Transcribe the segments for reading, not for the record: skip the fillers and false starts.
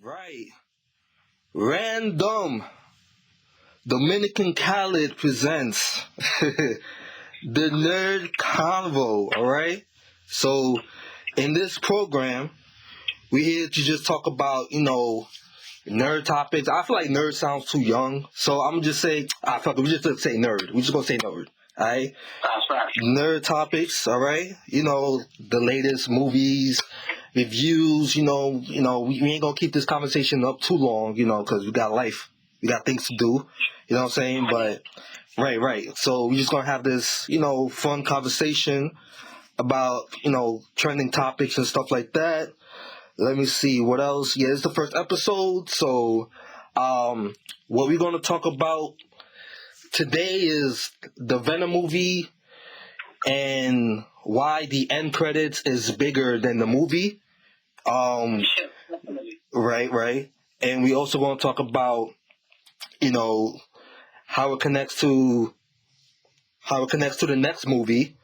Right. Random. Dominican Khaled presents the Nerd Convo, alright? So, in this program, we're here to just talk about, nerd topics. I feel like nerd sounds too young, so I'm just say, fuck it, we just gonna say nerd. We just gonna say nerd, alright? That's right. Nerd topics, alright? The latest movies, reviews, we ain't gonna keep this conversation up too long, because we got life. We got things to do. You know what I'm saying? But, right. So we just gonna have this, fun conversation about, trending topics and stuff like that. Let me see what else. Yeah, it's the first episode. So, what we're gonna talk about today is the Venom movie and why the end credits is bigger than the movie. Right. And we also gonna talk about, how it connects to the next movie.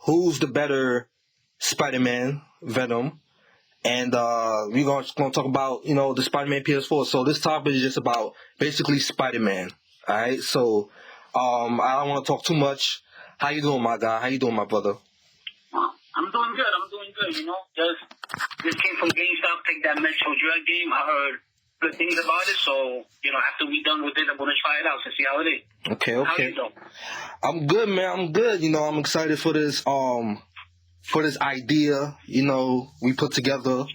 Who's the better Spiderman, Venom, and we're gonna talk about the Spider-Man PS4. So this topic is just about basically Spider-Man. All right. So I don't want to talk too much. How you doing, my guy? How you doing, my brother? I'm doing good. Just came from GameStop, take that Metro Drug game. I heard good things about it, so after we done with it, I'm gonna try it out to see how it is. Okay. How you doing? I'm good, man. I'm good. I'm excited for this idea, we put together.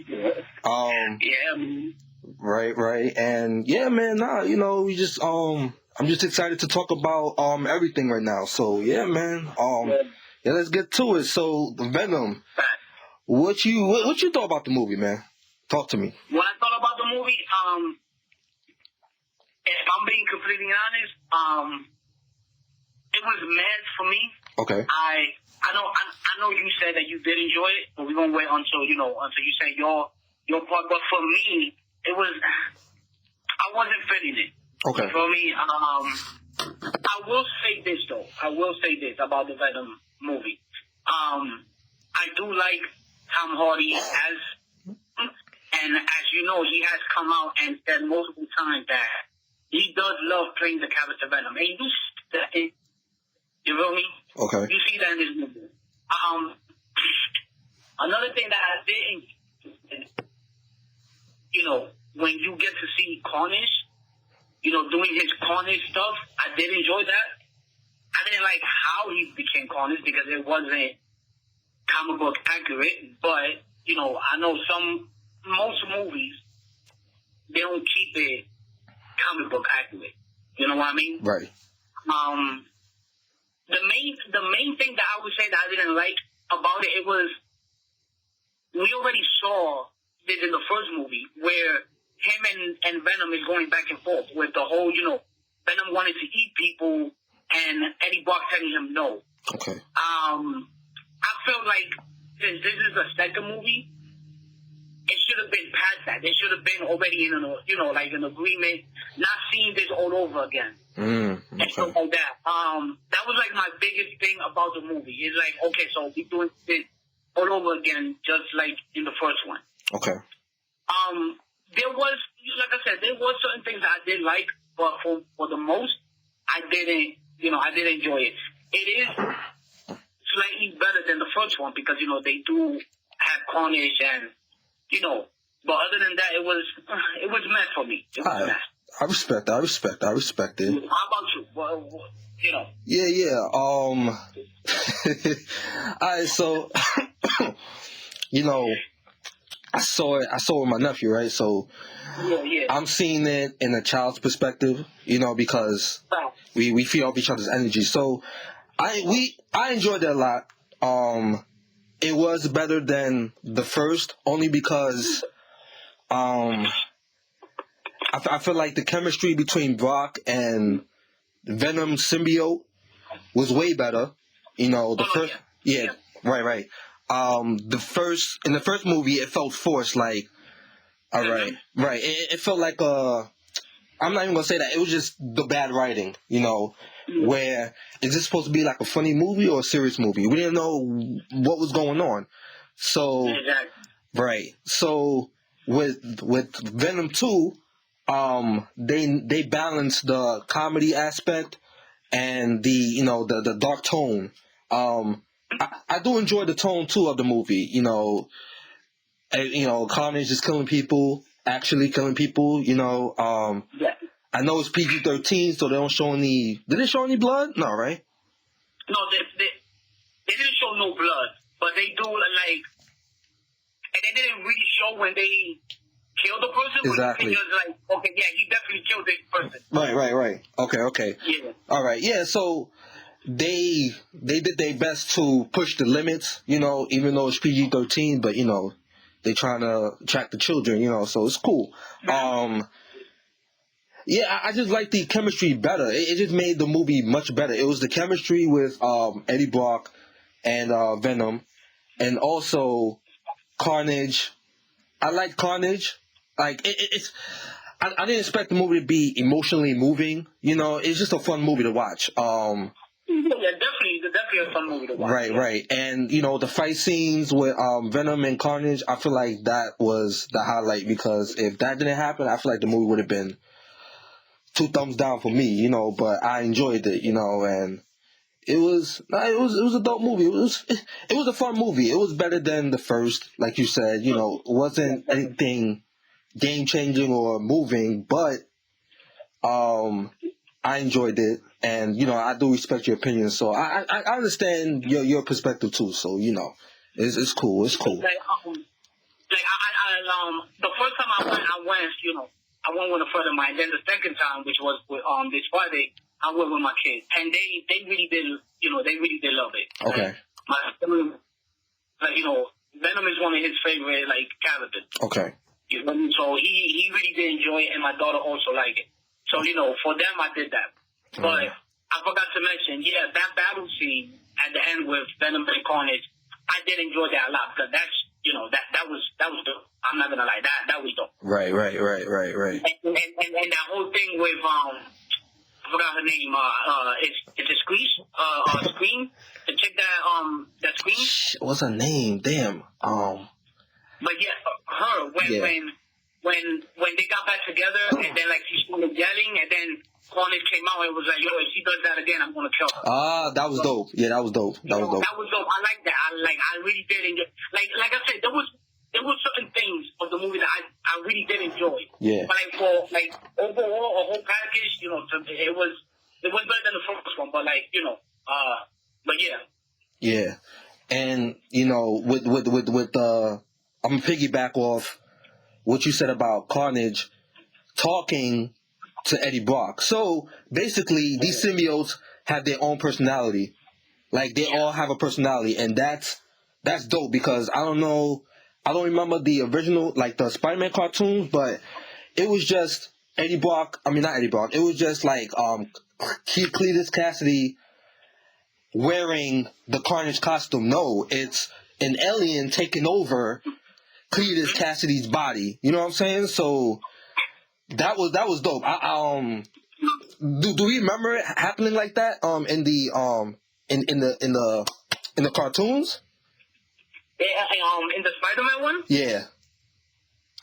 Right. And yeah, man, we just I'm just excited to talk about everything right now. So yeah, man. Yeah, let's get to it. So Venom. What you thought about the movie, man? Talk to me. What I thought about the movie, if I'm being completely honest, it was mad for me. Okay. I know you said that you did enjoy it, but we're gonna wait until you say your part. But for me, I wasn't feeling it. Okay. For me, I will say this though. I will say this about the Venom movie. I do like Tom Hardy and as you know, he has come out and said multiple times that he does love playing the character Venom. And you see that you feel me? Okay. You see that in this movie. Another thing that I didn't, when you get to see Carnage, doing his Carnage stuff, I did enjoy that. I didn't like how he became Carnage because it wasn't comic book accurate, but, I know most movies, they don't keep it comic book accurate. You know what I mean? Right. The main thing that I would say that I didn't like about it was we already saw this in the first movie where him and Venom is going back and forth with the whole, Venom wanted to eat people and Eddie Brock telling him no. Okay. I felt like since this is the second movie, it should have been past that. They should have been already in an agreement, not seeing this all over again. Okay. And stuff like that. That was like my biggest thing about the movie. It's like, okay, so we're doing this all over again, just like in the first one. Okay. There was, like I said, there was certain things that I did like, but for the most, I didn't enjoy it. It is slightly better than the first one because, they do have Carnage and, but other than that, it was mad for me. It was mad. I respect it. How about you? Well, Yeah. Alright, so I saw it with my nephew, right? So yeah. I'm seeing it in a child's perspective, because we feed off each other's energy. So I enjoyed it a lot. It was better than the first, only because I feel like the chemistry between Brock and Venom symbiote was way better. The first, yeah, right. In the first movie, it felt forced. Like, all right. It felt like I'm not even gonna say that. It was just the bad writing. Where is this supposed to be like a funny movie or a serious movie? We didn't know what was going on. So, exactly. right. So with Venom 2, they balance the comedy aspect and the dark tone. I do enjoy the tone too of the movie. Carnage is killing people, actually killing people. Yeah. I know it's PG-13, so they don't show any. Did they show any blood? No, right? No, they didn't show no blood, but they do like, and they didn't really show when they killed the person. Exactly. But it was like, okay, yeah, he definitely killed this person. Right. Okay. Yeah. All right. Yeah. So they did their best to push the limits. Even though it's PG-13, but they trying to attract the children. So it's cool. Yeah, I just like the chemistry better. It just made the movie much better. It was the chemistry with Eddie Brock and Venom, and also Carnage. I like Carnage. Like it's. I didn't expect the movie to be emotionally moving. It's just a fun movie to watch. Yeah, definitely a fun movie to watch. Right. And the fight scenes with Venom and Carnage, I feel like that was the highlight, because if that didn't happen, I feel like the movie would have been 2 thumbs down for me, but I enjoyed it, and it was a dope movie. It was a fun movie. It was better than the first, like you said, it wasn't anything game changing or moving, but I enjoyed it, and I do respect your opinion, so I understand your perspective too, so it's cool. It's cool. The first time I went with a friend of mine. Then the second time, which was with, this Friday, I went with my kids, and they really did, they really did love it. Okay. Venom is one of his favorite characters. Okay. So he really did enjoy it, and my daughter also liked it. So for them I did that. But I forgot to mention, that battle scene at the end with Venom and Carnage, I did enjoy that a lot, because that's that was dope. I'm not gonna lie, that was dope. Right. And that whole thing with I forgot her name. It's a Scream. The chick that Scream. What's her name? Damn. But yeah, her when they got back together, and then she started yelling, and then Carnage came out and was like, "Yo, if she does that again, I'm gonna kill her." That was dope. Yeah, that was dope. That was dope. That was dope. I like that. I really did enjoy. Like I said, there was certain things of the movie that I really did enjoy. Yeah. But for overall a whole package, it was better than the first one. But but yeah. Yeah, and with I'm gonna piggyback off what you said about Carnage talking to Eddie Brock. So basically, these symbiotes have their own personality. Like they all have a personality, and that's dope, because I don't remember the original, the Spider-Man cartoons, but it was just Eddie Brock. I mean, not Eddie Brock. It was just Cletus Cassidy wearing the Carnage costume. No, it's an alien taking over Cletus Cassidy's body. You know what I'm saying? So that was dope. Do we remember it happening like that in the cartoons? In the Spider-Man one? Yeah.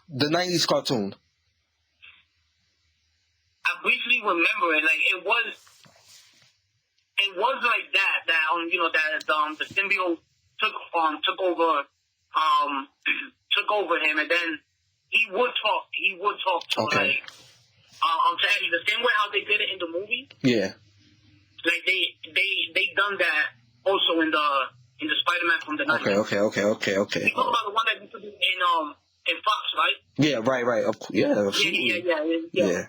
The 90s cartoon. I briefly remember it. It was like that the symbiote took over him, and then he would talk to to Eddie, the same way how they did it in the movie. Yeah. They done that also in the Spider-Man from the 90s. Okay. You talking about the one that used to be in Fox, right? Yeah, right. Yeah.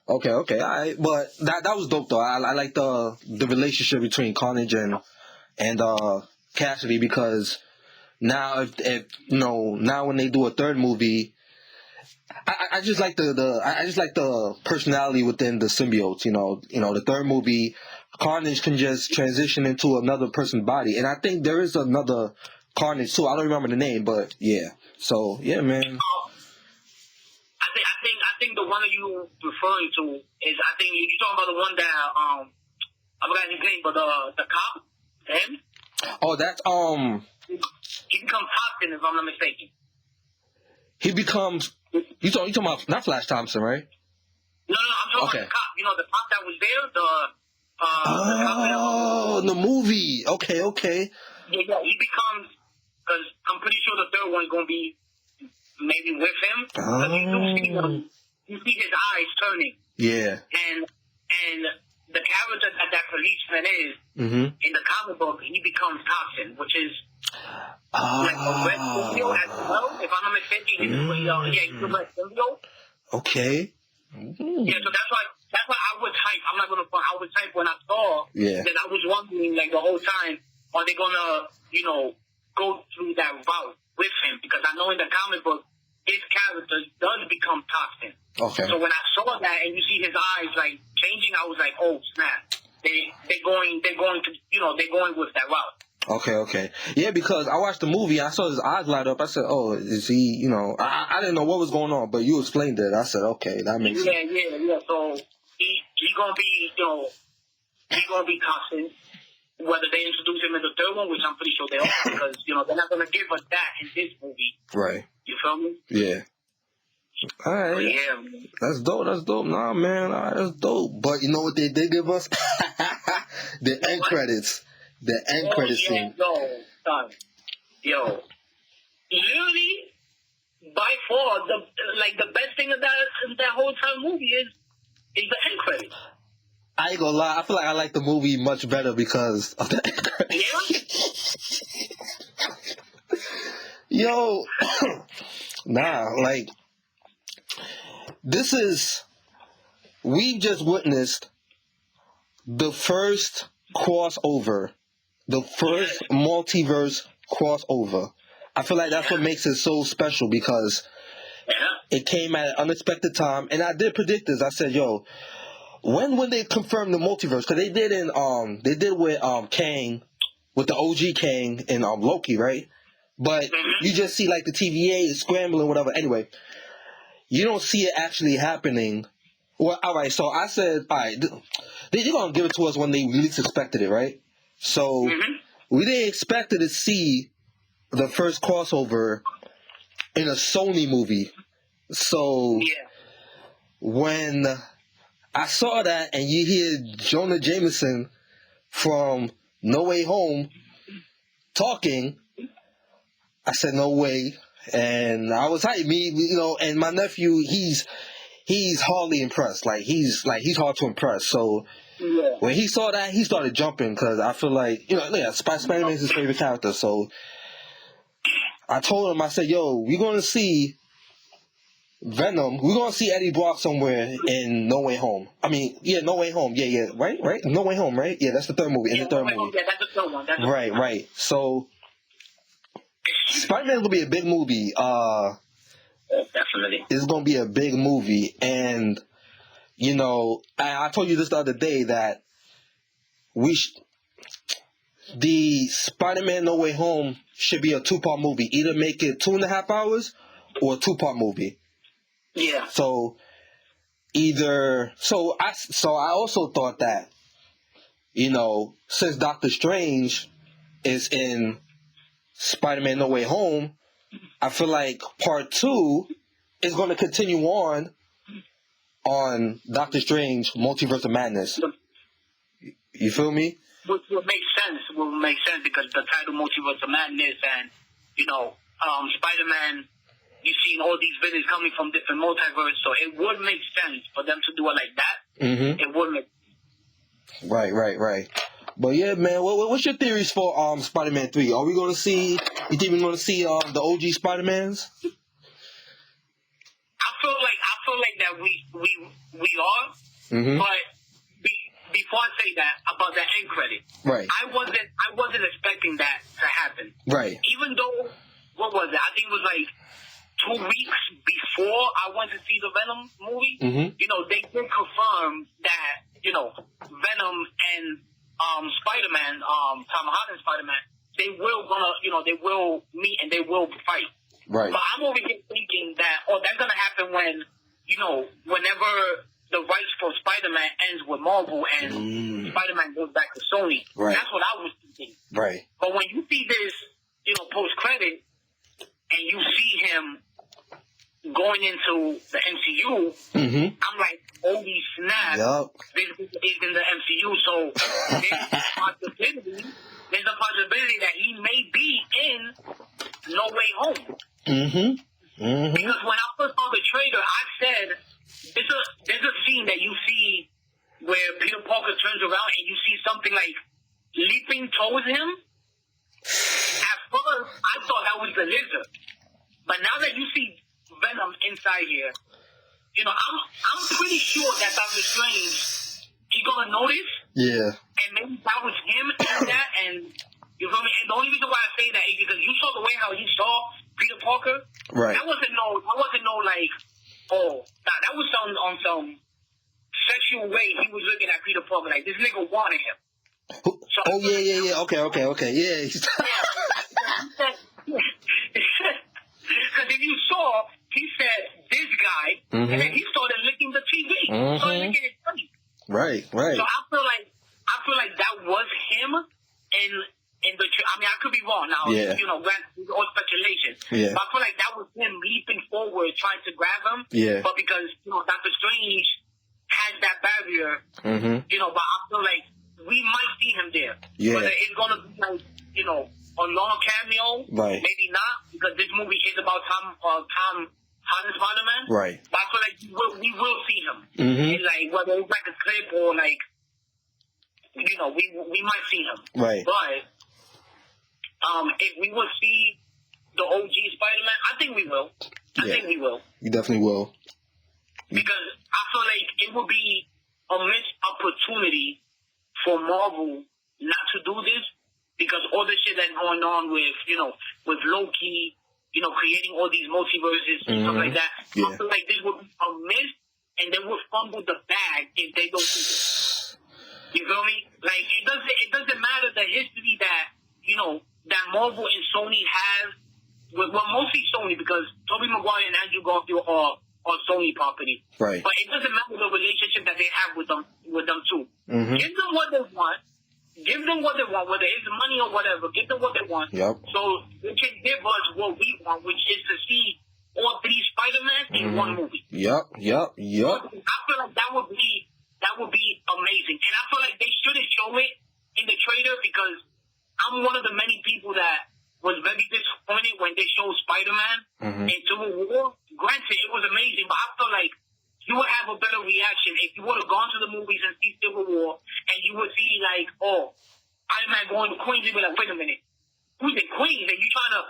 Okay. All right. But that was dope though. I like the relationship between Carnage and Cassidy, because now if now when they do a third movie, I just like the personality within the symbiotes. The third movie, Carnage can just transition into another person's body, and I think there is another Carnage too. I don't remember the name, but yeah. So yeah, man. I think the one that you referring to is, I think you talking about the one that I forgot his name, but the cop, him. Oh, that's He becomes Hoskins, if I'm not mistaken. He becomes You talking about not Flash Thompson, right? No, I'm talking about the cop. You know, the cop that was there, the movie. Okay. Yeah, he becomes, because I'm pretty sure the third one's going to be maybe with him. Because you do see him, you see his eyes turning. Yeah. And the character that policeman is, in the comic book, he becomes Toxin, which is like a red symbiote as well. If I'm not mistaken, he's a red symbiote. Okay. Yeah, so that's why I was hyped. I'm not gonna front. I was hyped when I saw that. I was wondering like the whole time, are they gonna, go through that route with him? Because I know in the comic book, his character does become Toxin. Okay. So when I saw that and you see his eyes like changing, I was like, oh snap! They're going with that route. Okay. Yeah, because I watched the movie, I saw his eyes light up. I said, oh, is he, I didn't know what was going on, but you explained it. I said, okay, that makes sense. Yeah. So he gonna be, he gonna be Toxin. Whether they introduce him in the third one, which I'm pretty sure they are, because, they're not gonna give us that in this movie. Right. You feel me? Yeah. All right. But yeah, man. That's dope. Nah, man, that's dope. But you know what they did give us? The end credits. The end credits scene. Yo. Literally, by far, the best thing of that whole time movie is the end credits. I ain't gonna lie, I feel like I like the movie much better because of the end credits. Yeah? Yo. Nah, we just witnessed the first crossover. The first multiverse crossover. I feel like that's what makes it so special because it came at an unexpected time. And I did predict this. I said, yo, when would they confirm the multiverse? Because they did with Kang, with the OG Kang in Loki, right? But you just see like the TVA scrambling, whatever. Anyway, you don't see it actually happening. Well, all right. So I said, all right, they're going to give it to us when they least expected it, right? So we didn't expect to see the first crossover in a Sony movie. So when I saw that and you hear Jonah Jameson from No Way Home talking, I said, no way. And I was hyped. And my nephew, he's hardly impressed. He's hard to impress. So when he saw that, he started jumping because I feel like, Spider-Man is his favorite character. So I told him, I said, yo, we're going to see Venom. We're going to see Eddie Brock somewhere in No Way Home. No Way Home. Yeah. Right? No Way Home, right? Yeah, that's the third movie. In the third movie. Yeah, that's the third one. Right. So Spider-Man is going to be a big movie. Definitely. It's going to be a big movie. And I told you this the other day that the Spider-Man No Way Home should be a 2-part movie. Either make it 2.5 hours or a 2-part movie. Yeah. So I also thought that, since Doctor Strange is in Spider-Man No Way Home, I feel like part 2 is going to continue on Doctor Strange Multiverse of Madness. You feel me? Which will make sense because the title Multiverse of Madness and, Spider-Man, you've seen all these villains coming from different multiverses, so it would make sense for them to do it like that. Mm-hmm. It would make sense. Right. But yeah, man, what's your theories for Spider-Man 3? Are we going to see, you think we're going to see the OG Spider-Mans? I feel like that we are, but before I say that about the end credit, right? I wasn't expecting that to happen, right? Even though, what was it? I think it was like 2 weeks before I went to see the Venom movie. They did confirm that Venom and Spider-Man, Tom Holland Spider-Man, they will meet and they will fight. Right. But I'm over here thinking that, that's gonna happen when, whenever the rights for Spider-Man ends with Marvel and Spider-Man goes back to Sony. Right. That's what I was thinking. Right. But when you see this, post-credit, and you see him going into the MCU, I'm like, holy snap, this is in the MCU, so there's a possibility that he may be in No Way Home. Because when I first saw the trailer, I said, there's a scene that you see where Peter Parker turns around and you see something like leaping towards him. At first, I thought that was the Lizard. But now that you see Venom inside here, you know, I'm pretty sure that Doctor Strange, he's gonna notice. Yeah. And maybe that was him in that, and you feel me? And the only reason why I say that is because you saw the way how he saw Peter Parker. Right. That wasn't no like, oh, nah, that was on some sexual way he was looking at Peter Parker. Like, this nigga wanted him. So, yeah. Okay. Yeah. Because if you saw, he said, this guy, and then he started licking the TV. He started licking his tummy. Right. So I feel like that was him in the. I mean, I could be wrong now. Yeah. You know, all speculation. Yeah. But I feel like that was him leaping forward, trying to grab him. Yeah. But because Doctor Strange has that barrier, but I feel like we might see him there. Yeah. Whether it's gonna be like a long cameo, right? Maybe not, because this movie is about Tom Holland Spider-Man. Right. But I feel like we will see him. And like whether it's like a clip or like we might see him. Right. But if we will see the OG Spider-Man, I think we will. I think we will. You definitely will. Because I feel like it would be a missed opportunity for Marvel not to do this, because all the shit that's going on with Loki, creating all these multiverses and stuff like that. Yeah. I feel like this would be a miss, and they would fumble the bag if they don't do this. You feel me? Like, it doesn't matter the history that that Marvel and Sony have. Well, mostly Sony, because Tobey Maguire and Andrew Garfield are Sony property. Right. But it doesn't matter the relationship that they have with them too. Give them what they want. Give them what they want, whether it's money or whatever. Give them what they want. Yep. So they can give us what we want, which is to see all three Spider-Man in one movie. Yep. I feel like that would be amazing, and I feel like they shouldn't show it in the trailer, because I'm one of the many people that was very disappointed when they showed Spider-Man in Civil War. Granted, it was amazing, but I feel like you would have a better reaction if you would have gone to the movies and see Civil War, and you would see like, oh, Iron Man going to Queens, and be like, wait a minute, who's in Queens? And you trying to,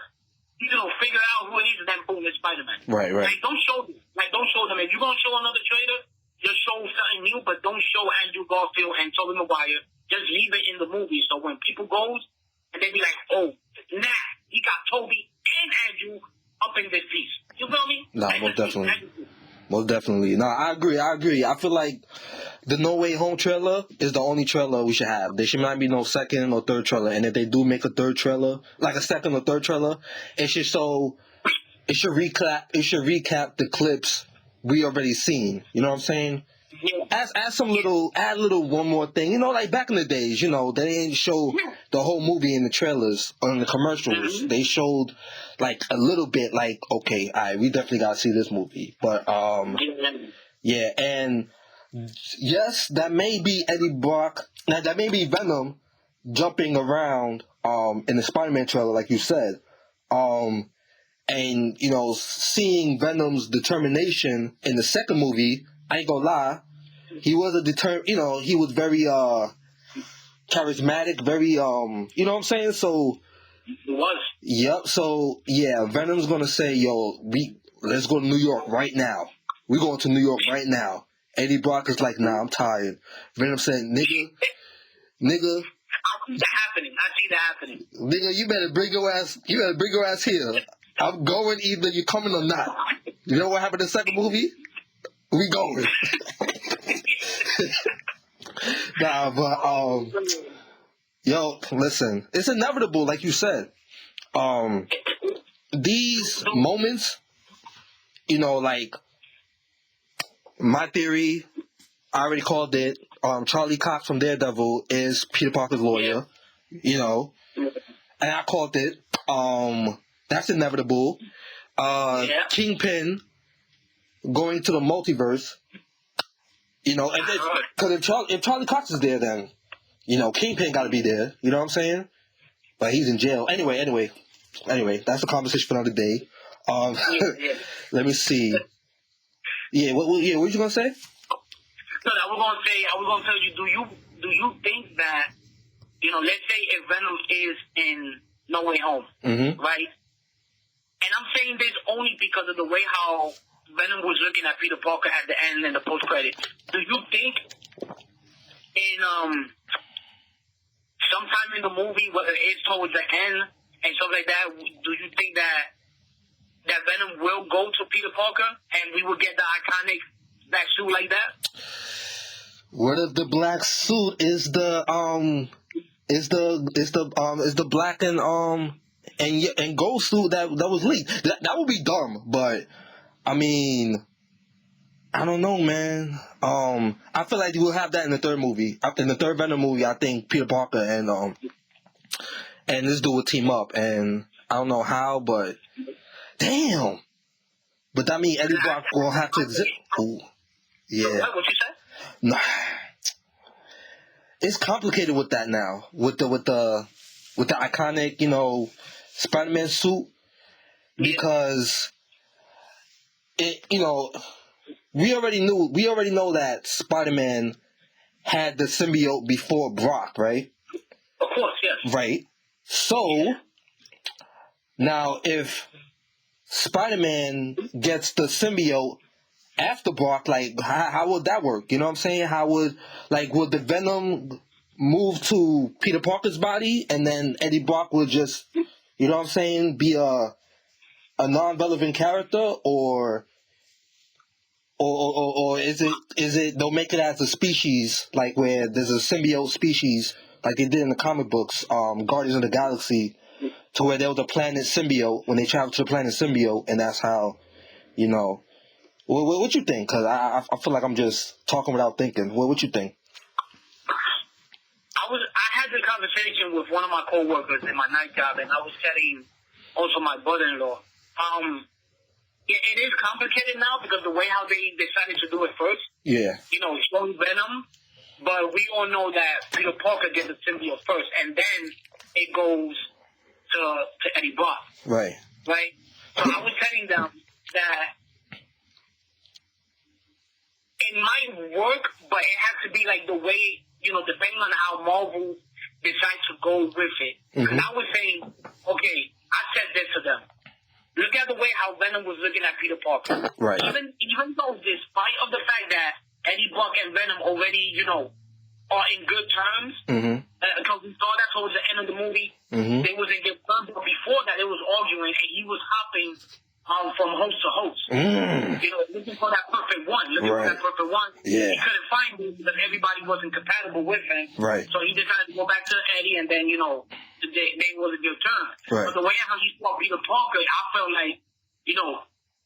figure out who it is, and then boom, it's Spider-Man. Right. Like, don't show them. If you're gonna show another trailer, just show something new, but don't show Andrew Garfield and Tobey Maguire. Just leave it in the movie, so when people goes, and they be like, oh, nah, he got Toby and Andrew up in this piece. You feel me? Nah, most definitely. No, I agree. I feel like the No Way Home trailer is the only trailer we should have. There should not be no second or third trailer. And if they do make a third trailer, like a second or third trailer, it should recap the clips we already seen. You know what I'm saying? Yeah. Add little one more thing. Like back in the days, they didn't show the whole movie in the trailers or in the commercials. They showed like a little bit, like, okay, all right, we definitely gotta see this movie. But yeah, and yes, that may be Eddie Brock. Now that may be Venom jumping around in the Spider-Man trailer, like you said. And seeing Venom's determination in the second movie, I ain't gonna lie, he was he was very charismatic, very you know what I'm saying? So he was. Yep. So yeah, Venom's gonna say, yo, let's go to New York right now. We're going to New York right now. Eddie Brock is like, nah, I'm tired. Venom said, nigga. I see that happening. Nigga, you better bring your ass here. I'm going either you coming or not. You know what happened in the second movie? We going. Nah, but yo, listen, it's inevitable, like you said. These moments, like my theory, I already called it. Charlie Cox from Daredevil is Peter Parker's lawyer, and I called it. That's inevitable. Kingpin going to the multiverse. You know, because if Charlie Cox is there, then Kingpin got to be there. You know what I'm saying? But he's in jail. Anyway, that's a conversation for another day. Let me see. Yeah, what you gonna say? No, I was gonna tell you. Do you think that let's say if Venom is in No Way Home, right? And I'm saying this only because of the way how Venom was looking at Peter Parker at the end in the post credits. Do you think in sometime in the movie, whether it's towards the end and stuff like that, do you think that Venom will go to Peter Parker and we will get the iconic black suit like that? What if the black suit is the black and gold suit that was leaked? That would be dumb, but I mean, I don't know, man. I feel like we'll have that in the third movie. In the third Venom movie, I think Peter Parker and this dude will team up, and I don't know how, but damn. But that means Eddie Brock will have to exist. Ooh, yeah. What you said? Nah. It's complicated with that now. With the iconic, Spider-Man suit, because we already know that Spider-Man had the symbiote before Brock, right? Of course, yes. Right. So now if Spider-Man gets the symbiote after Brock, like how would that work? You know what I'm saying? Would the Venom move to Peter Parker's body and then Eddie Brock would just, you know what I'm saying, be a non-relevant character, or is it they'll make it as a species, like where there's a symbiote species like they did in the comic books, Guardians of the Galaxy, to where there was a planet symbiote when they traveled to the planet symbiote, and that's how, what you think? Because I feel like I'm just talking without thinking. What you think? I had this conversation with one of my coworkers in my night job, and I was telling also my brother-in-law. It is complicated now because the way how they decided to do it first. Yeah. Showing Venom, but we all know that Peter Parker gets the symbiote first, and then it goes to Eddie Brock. Right. Right. So I was telling them that it might work, but it has to be like the way, depending on how Marvel decides to go with it. Mm-hmm. And I was saying, okay, I said this to them. Look at the way how Venom was looking at Peter Parker. Right. Even though, despite of the fact that Eddie Brock and Venom already, are in good terms, because we saw that towards the end of the movie, they was in good terms. But before that, they was arguing, and he was hopping from host to host. Looking for that perfect one. Yeah. He couldn't find it because everybody wasn't compatible with him. Right. So he decided to go back to Eddie, and then, they was a good turn. Right. But the way how he saw Peter Parker, I felt like,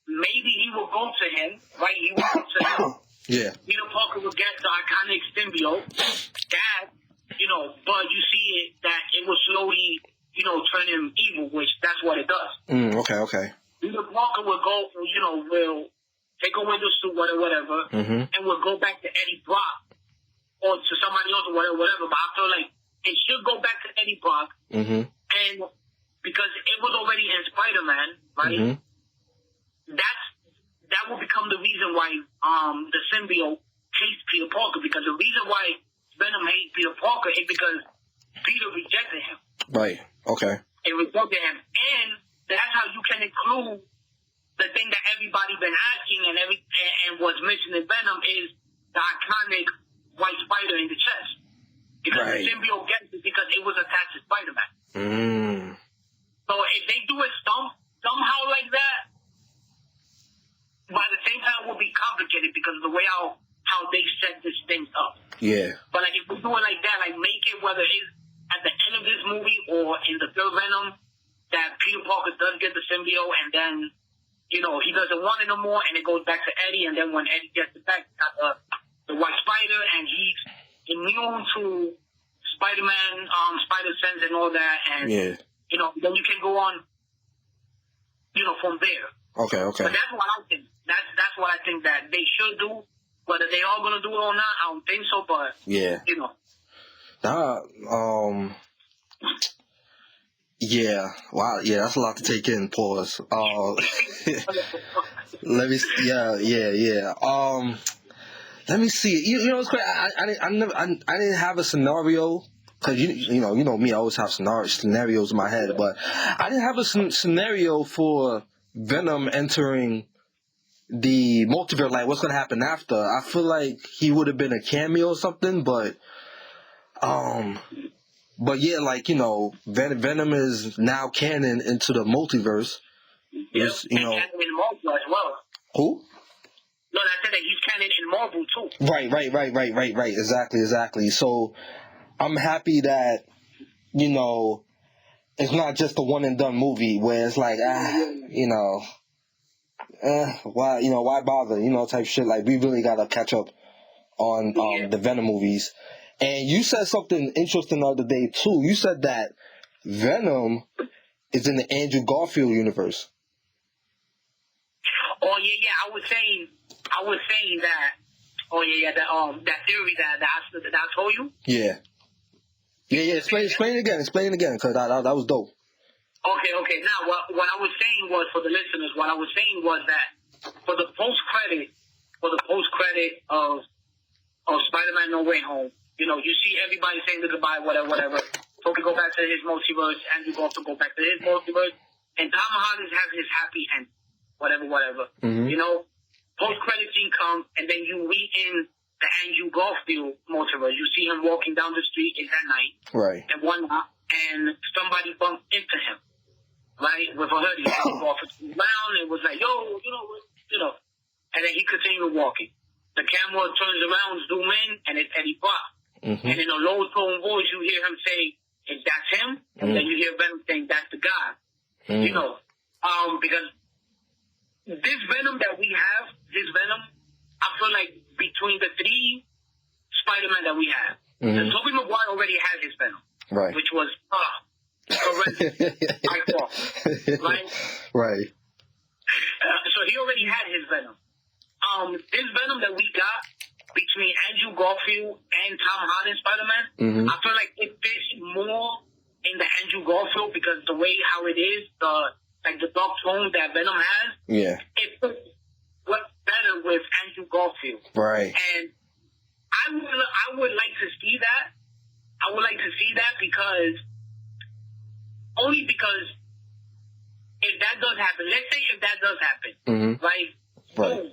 maybe he will go to him, right? He will go to him. Yeah. Peter Parker will get the iconic symbiote. That, but you see it that it will slowly, turn him evil, which that's what it does. Okay. Peter Parker will go, will take away the suit, whatever, and will go back to Eddie Brock or to somebody else or whatever. But I feel like it should go back to Eddie Brock, and because it was already in Spider-Man, right? That will become the reason why the symbiote hates Peter Parker, because the reason why Venom hates Peter Parker is because Peter rejected him. Right. Okay. It rejected him, and that's how you can include the thing that everybody been asking and was mentioned in Venom is the iconic white spider in the chest. Because the symbiote gets it because it was attached to Spider-Man. So if they do it somehow like that, but at the same time it will be complicated because of the way how they set this thing up. Yeah. But if we do it like that, make it whether it's at the end of this movie or in the third Venom, that Peter Parker does get the symbiote, and then, he doesn't want it no more, and it goes back to Eddie, and then when Eddie gets it back, the white spider, and he's immune to Spider-Man, spider sense and all that, and, then you can go on, from there. Okay. But that's what I think. that's what I think that they should do. Whether they are gonna do it or not, I don't think so. But Yeah. you know. Yeah. Wow. Yeah, that's a lot to take in. Pause. Let me. Yeah. Let me see. You know, it's crazy. I didn't have a scenario because you know me. I always have scenarios in my head, but I didn't have a scenario for Venom entering the multiverse. Like, what's gonna happen after? I feel like he would have been a cameo or something, but yeah, like, you know, Venom is now canon into the multiverse. Yeah, You know, and in Marvel as well. who? No, I said that he's canon in Marvel too. Right. Exactly. So I'm happy that, you know, it's not just a one and done movie where it's like, you know, why bother, you know, type shit. Like, we really gotta catch up on the Venom movies. And you said something interesting the other day too. You said that Venom is in the Andrew Garfield universe. Oh yeah. I was saying that. Oh yeah. That theory that I told you. Yeah. Explain it again, cause that was dope. Okay. Now, what I was saying was, for the listeners, what I was saying was that for the post credit of Spider-Man No Way Home, you know, you see everybody saying the goodbye, whatever. Toby go back to his multiverse, Andrew Garfield go back to his multiverse, and Tom Holland has his happy end, whatever. Mm-hmm. You know, post credit scene comes, and then you read in the Andrew Garfield multiverse. You see him walking down the street at night, right, and whatnot, and somebody bumped into him, right, with a hoodie. Andrew Garfield turned around and was like, "Yo, you know," and then he continued walking. The camera turns around, zoom in, and it's Eddie Brock. Mm-hmm. And in a low tone voice, you hear him say, "That's him," and then you hear Venom saying, "That's the guy." You know, because this Venom that we have, I feel like between the three Spider-Man that we have, Tobey Maguire already had his Venom, right, which was horrendous, by far, right? Right. So he already had his Venom. This Venom that we got between Andrew Garfield and Tom Holland Spider-Man, I feel like it fits more in the Andrew Garfield because the way how it is, the dark tone that Venom has, it fits better with Andrew Garfield. Right. And I would like to see that. I would like to see that because if that does happen, let's say if that does happen, right? Boom.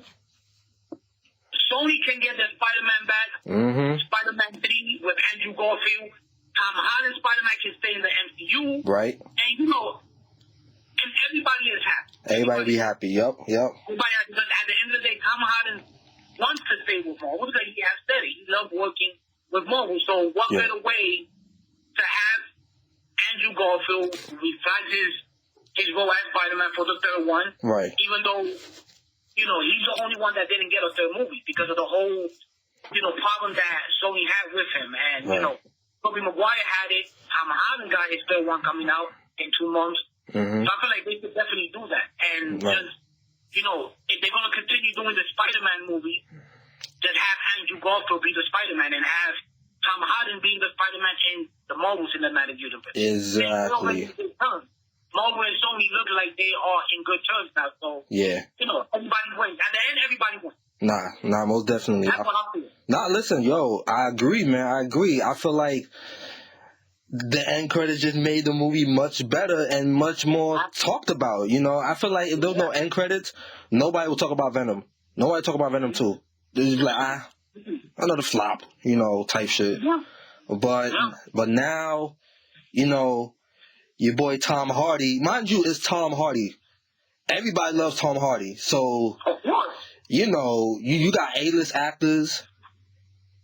Sony can get their Spider-Man back. Spider-Man 3 with Andrew Garfield. Tom Holland Spider-Man can stay in the MCU. Right. And, you know, and everybody is happy. Everybody be happy. Yep. Everybody, because at the end of the day, Tom Holland wants to stay with Marvel because he has said it. He loves working with Marvel. So what better way to have Andrew Garfield reprise his role as Spider-Man for the third one. Right. Even though, you know, he's the only one that didn't get a third movie because of the whole, you know, problem that Sony had with him. And, you know, Tobey Maguire had it. Tom Holland got his third one coming out in 2 months. So I feel like they could definitely do that. And just, you know, if they're going to continue doing the Spider-Man movie, just have Andrew Garfield be the Spider-Man and have Tom Holland being the Spider-Man in the Marvel Cinematic Universe. Exactly. Marvel and Sony look like they are in good terms now. So, you know, everybody wins. At the end, everybody wins. Nah, most definitely. That's what I feel. Nah, listen, yo, I agree, man. I agree. I feel like the end credits just made the movie much better and much more talked about. You know, I feel like if there was no end credits, nobody would talk about Venom. Nobody would talk about Venom 2. They'd just be like, another flop, you know, type shit. Yeah. But now, you know, your boy Tom Hardy, mind you, it's Tom Hardy. Everybody loves Tom Hardy. So, you know, you got A-list actors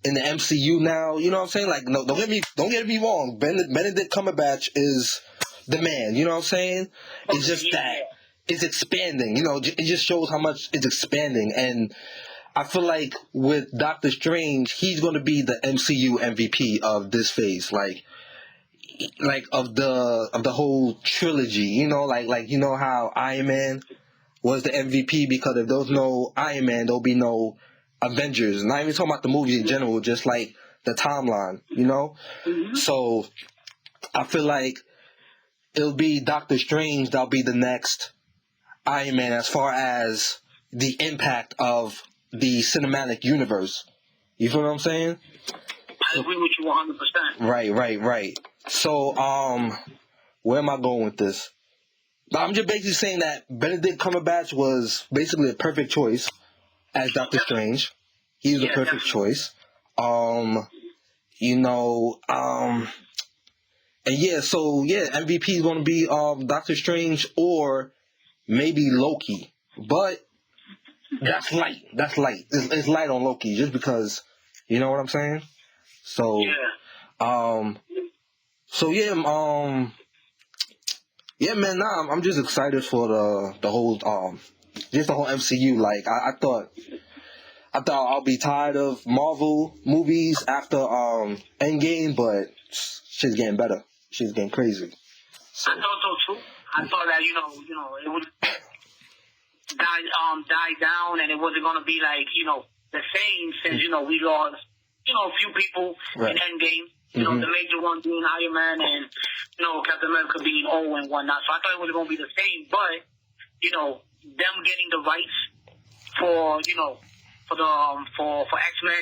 in the MCU now. You know what I'm saying? Like, no, don't get me wrong. Benedict Cumberbatch is the man. You know what I'm saying? It's just that it's expanding. You know, it just shows how much it's expanding. And I feel like with Doctor Strange, he's going to be the MCU MVP of this phase. Like of the whole trilogy, you know, like you know how Iron Man was the MVP, because if there was no Iron Man, there'll be no Avengers. Not even talking about the movie in general, just like the timeline, you know? Mm-hmm. So I feel like it'll be Doctor Strange that'll be the next Iron Man as far as the impact of the cinematic universe. You feel what I'm saying? I agree with you 100%. Right. So, where am I going with this? I'm just basically saying that Benedict Cumberbatch was basically a perfect choice as Doctor Strange. He was a perfect choice. MVP is going to be Doctor Strange or maybe Loki. But that's light. It's light on Loki just because, you know what I'm saying? So, man, I'm just excited for the whole MCU. Like I thought I'll be tired of Marvel movies after Endgame, but shit's getting better. Shit's getting crazy. So. I thought so too. I thought that it would die down, and it wasn't gonna be like the same since we lost a few people in Endgame. The major one being Iron Man and Captain America being old and whatnot. So I thought it was gonna be the same, but them getting the rights for X-Men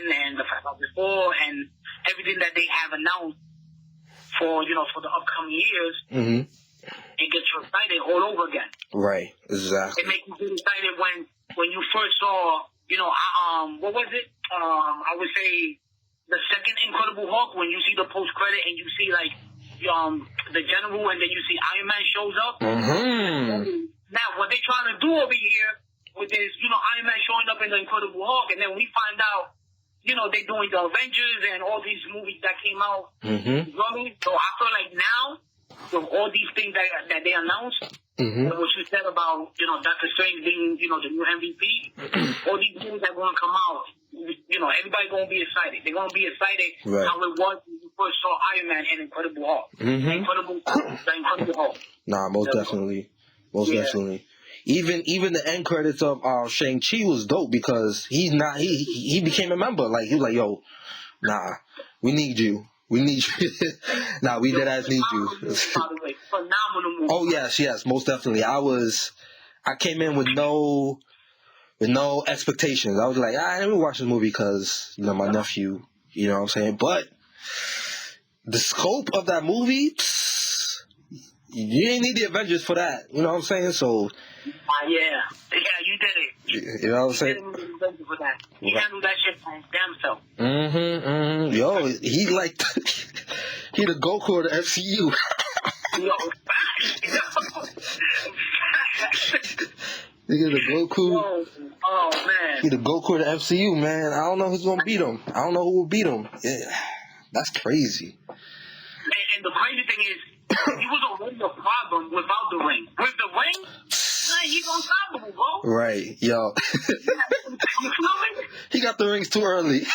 and the Fantastic Four and everything that they have announced for the upcoming years, it gets you excited all over again. Right, exactly. It makes you get excited when you first saw what was it? I would say the second Incredible Hulk, when you see the post credit and you see like the General and then you see Iron Man shows up. Now what they trying to do over here with this, Iron Man showing up in the Incredible Hulk, and then we find out, they're doing the Avengers and all these movies that came out. You know what I mean? So I feel like now, with all these things that they announced, what you said about, Doctor Strange being, the new MVP, all these movies that are going to come out, everybody's going to be excited. They're going to be excited how it was when you first saw Iron Man and Incredible Hulk. The Incredible Hulk. Nah, most definitely. Definitely. Even the end credits of Shang-Chi was dope because he became a member. Like he was like, yo, nah, we need you. Nah, we deadass need you. Phenomenal movie. Oh yes, most definitely. I came in with no expectations. I was like, let me watch this movie because my nephew, you know what I'm saying. But the scope of that movie, you didn't need the Avengers for that. You know what I'm saying? So. You did it. You know what I'm saying? He handled that shit by his damn self. Yo, he he the Goku of the MCU. Nigga, the Goku. Oh man. He the Goku of the MCU, man. I don't know who's gonna beat him. I don't know who will beat him. Yeah, that's crazy. And the crazy thing is, he was already a problem without the ring. With the ring, he's unstoppable, bro. Right, yo. He got the rings too early.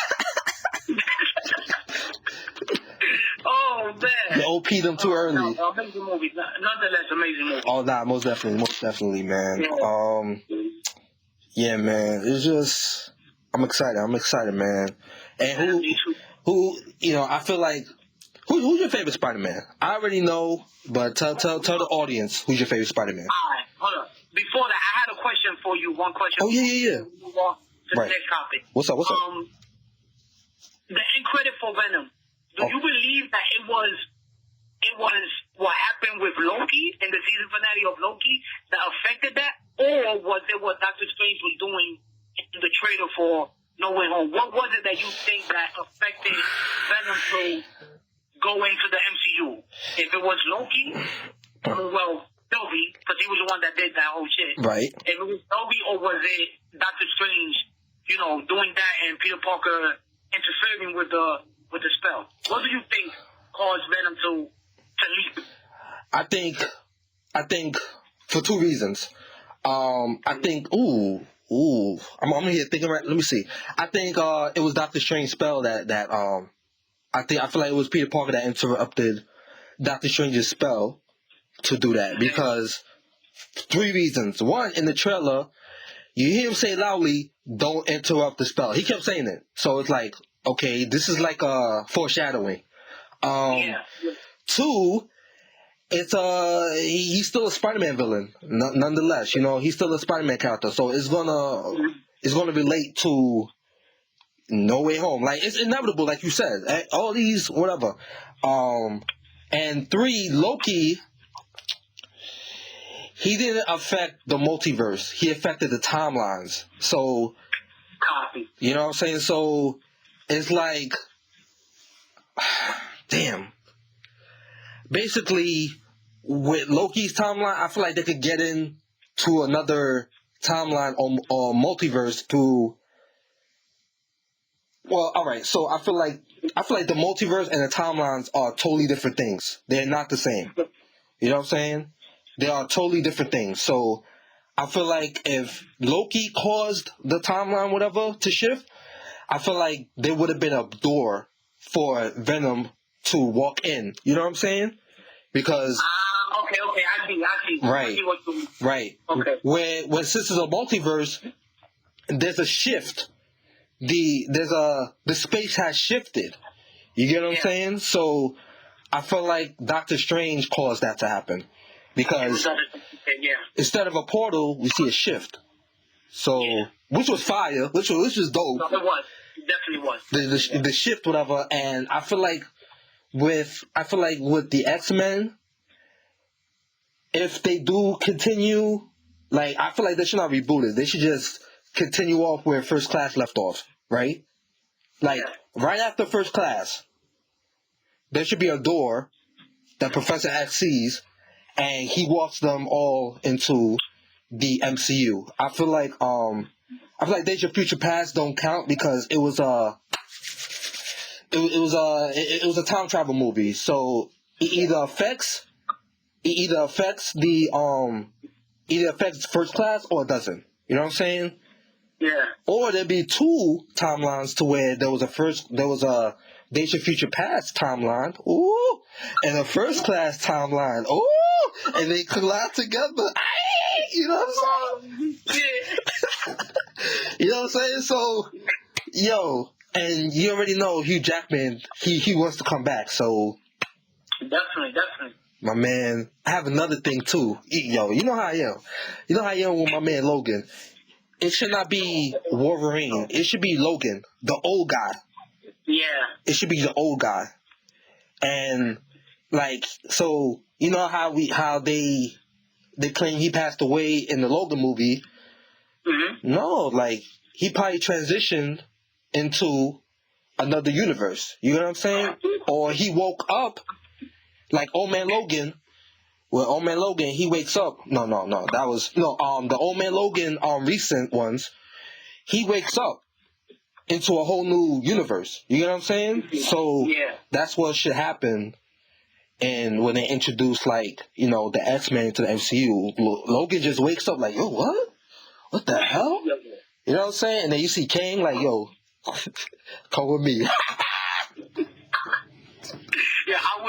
Oh man. They OP'd him too early. No, amazing movie. Nonetheless, amazing movie. Oh nah, most definitely, man. Yeah, man. It's just I'm excited, man. And who I feel like who's your favorite Spider-Man? I already know, but tell the audience who's your favorite Spider-Man. Alright, hold up. Before that, I had a question for you. One question. Oh yeah. Move on to the next topic. What's up? The end credit for Venom. Do you believe that it was what happened with Loki in the season finale of Loki that affected that, or was it what Doctor Strange was doing in the trailer for No Way Home? What was it that you think that affected Venom to go into the MCU? If it was Loki, well, Toby, because he was the one that did that whole shit. Right. If it was Toby, or was it Doctor Strange, doing that and Peter Parker interfering with the spell? What do you think caused Venom to leap? I think for two reasons. I think I'm here thinking right. Let me see. I think it was Doctor Strange's spell that I feel like it was Peter Parker that interrupted Doctor Strange's spell to do that, because 3 reasons. One, in the trailer, you hear him say loudly, "Don't interrupt the spell." He kept saying it. So it's like, okay, this is like a foreshadowing. Yeah. 2, it's he's still a Spider-Man villain, nonetheless. You know, he's still a Spider-Man character, so it's gonna relate to No Way Home. Like, it's inevitable, like you said. All these, whatever. And 3, Loki. He didn't affect the multiverse. He affected the timelines. So, Copy. you know what I'm saying? So, it's like, damn. Basically, with Loki's timeline, I feel like they could get in to another timeline or multiverse through. Well, all right. So I feel like the multiverse and the timelines are totally different things. They're not the same. You know what I'm saying? They are totally different things. So I feel like if Loki caused the timeline, whatever, to shift, I feel like there would have been a door for Venom to walk in. You know what I'm saying? Because okay, I see. Right. I see what you mean. Right. Okay. When since it's a multiverse, there's a shift. The space has shifted. You get what I'm saying? So I feel like Doctor Strange caused that to happen. Because instead of a portal, we see a shift. So which was fire, which was dope. No, it was. It definitely was. The shift, whatever, and I feel like with the X-Men, if they do continue, like, I feel like they should not reboot it. They should just continue off where First Class left off, right? Like, right after First Class, there should be a door that Professor X sees, and he walks them all into the MCU. I feel like Days of Future Past don't count because it was a time travel movie. So it either affects First Class or it doesn't. You know what I'm saying? Yeah. Or there'd be 2 timelines to where there was a Days of Future Past timeline, ooh, and a First Class timeline, ooh, and they collide together. Aye! You know what I'm saying? You know what I'm saying? So, yo, and you already know Hugh Jackman, he wants to come back, so. Definitely. My man, I have another thing too. Yo, you know how I am. You know how I am with my man Logan. It should not be Wolverine. It should be Logan, the old guy. Yeah. It should be the old guy. And like, so you know how they claim he passed away in the Logan movie. Mm-hmm. No, like he probably transitioned into another universe. You know what I'm saying? Or he woke up like Old Man Logan. Well, Old Man Logan, he wakes up. No. That was the Old Man Logan recent ones. He wakes up into a whole new universe. You know what I'm saying? So that's what should happen. And when they introduce, like, you know, the X-Men to the MCU, Logan just wakes up like, yo, what? What the hell? You know what I'm saying? And then you see Kang like, yo, come with me. Yeah, I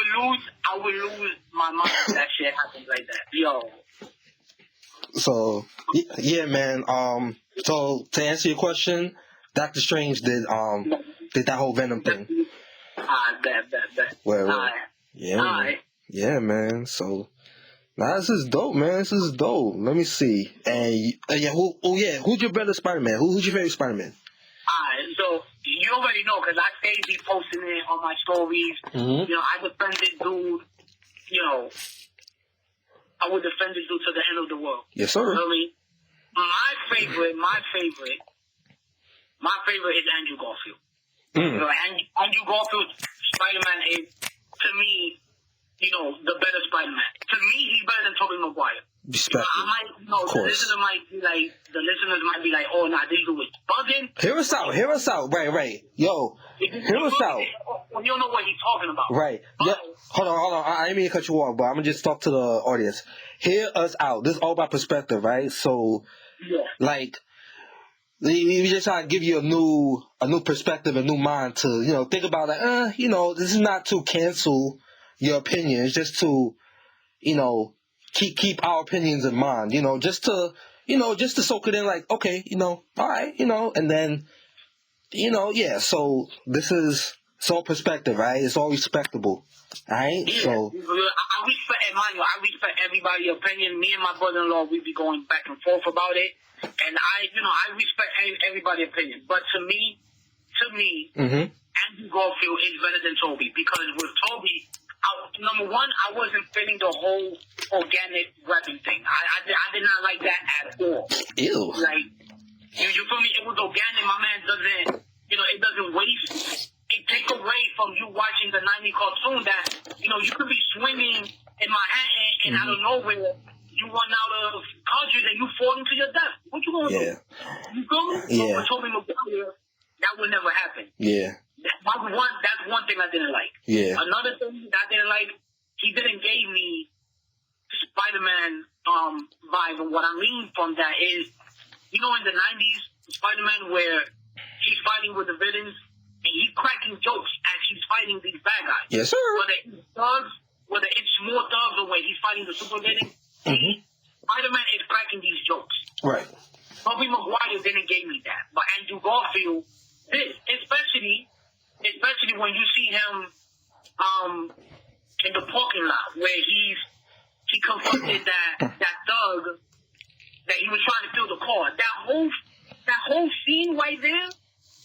would lose my mind if that shit happens like that. Yo. So yeah, man. So to answer your question, Doctor Strange did that whole Venom thing. Bet. Where yeah, man. So this is dope, man. This is dope. Let me see. And who's your better Spider-Man? Who's your favorite Spider-Man? Alright, so you already know because I stay be posting it on my stories. Mm-hmm. You know, I defended dude. You know, I would defend this dude to the end of the world. Yes, sir. Really, my favorite is Andrew Garfield. Mm. You know, Andrew Garfield, Spider-Man is, to me, you know, the better Spider-Man. To me, he's better than Tobey Maguire. Respect. The listeners might be like, oh, nah, this dude is bugging. Hear us out. Right. Yo, hear us out. You don't know what he's talking about. Right. Yeah. Hold on. I didn't mean to cut you off, but I'm going to just talk to the audience. Hear us out. This is all about perspective, right? So, like, we just trying to give you a new perspective, a new mind to, you know, think about this is not to cancel your opinion. It's just to, you know, keep our opinions in mind, just to soak it in, like, okay, all right, and then, yeah, so it's all perspective, right? It's all respectable, all right? Yeah, So I respect, and mind you, I respect everybody's opinion. Me and my brother-in-law, we be going back and forth about it, and I respect everybody's opinion. But to me, mm-hmm. Andrew Garfield is better than Toby, because with Toby, number one, I wasn't feeling the whole organic weapon thing. I did not like that at all. Ew. Like, you feel me? It was organic. My man doesn't, it doesn't waste. It take away from you watching the 90s cartoon that, you could be swinging in Manhattan and out of nowhere, you run out of countries and you fall into your death. What you gonna do? You feel me? Yeah. But Tobey Maguire, that would never happen. Yeah. That's one thing I didn't like. Yeah. Another thing that I didn't like, he didn't give me Spider-Man vibe. And what I mean from that is, in the 90s, Spider-Man, where he's fighting with the villains, and he's cracking jokes as he's fighting these bad guys. Yes, sir. Whether it's small thugs or when he's fighting the super villain, Spider-Man is cracking these jokes. Right. Tobey Maguire didn't give me that, but Andrew Garfield did, especially when you see him in the parking lot where he confronted that thug that he was trying to steal the car. That whole scene right there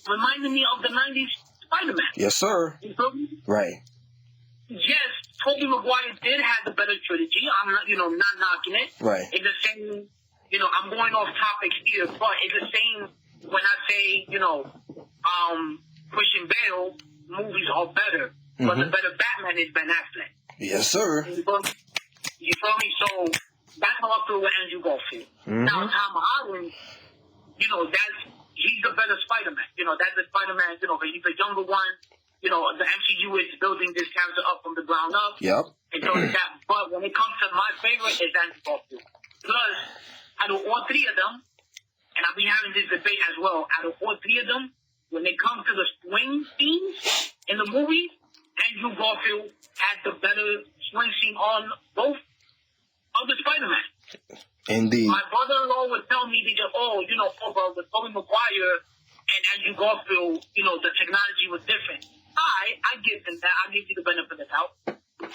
reminded me of the 90s Spider-Man. Yes, sir. You feel me? Right. Yes, Tobey Maguire did have the better trilogy. I'm not, not knocking it. Right. It's the same, I'm going off topic here, but it's the same when I say, Christian Bale movies are better, but the better Batman is Ben Affleck. Yes, sir. You feel me? So that's how I feel with Andrew Garfield. Now, Tom Holland, he's the better Spider-Man. That's the Spider-Man, but he's a younger one. The MCU is building this character up from the ground up. Yep. And so that, but when it comes to my favorite, it's Andrew Garfield. Plus, out of all three of them, and I've been having this debate as well, out of all three of them, when it comes to the swing scenes in the movie, Andrew Garfield had the better swing scene on both of the Spider-Man. Indeed. My brother-in-law would tell me, with Tobey Maguire and Andrew Garfield, the technology was different. I give them that. I give you the benefit of the doubt.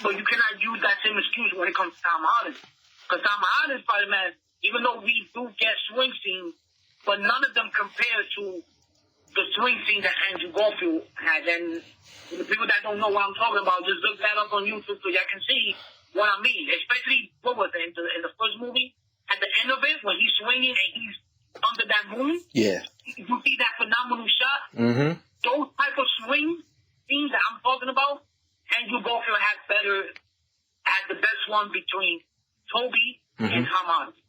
But you cannot use that same excuse when it comes to Tom Holland. Because Tom Holland, Spider-Man, even though we do get swing scenes, but none of them compare to the swing scene that Andrew Garfield had. And the people that don't know what I'm talking about, just look that up on YouTube so y'all can see what I mean. Especially, what was it, in the first movie? At the end of it, when he's swinging and he's under that moon, yeah, you see that phenomenal shot. Those type of swing scenes that I'm talking about, Andrew Garfield had the best one between Toby and Tom Holland.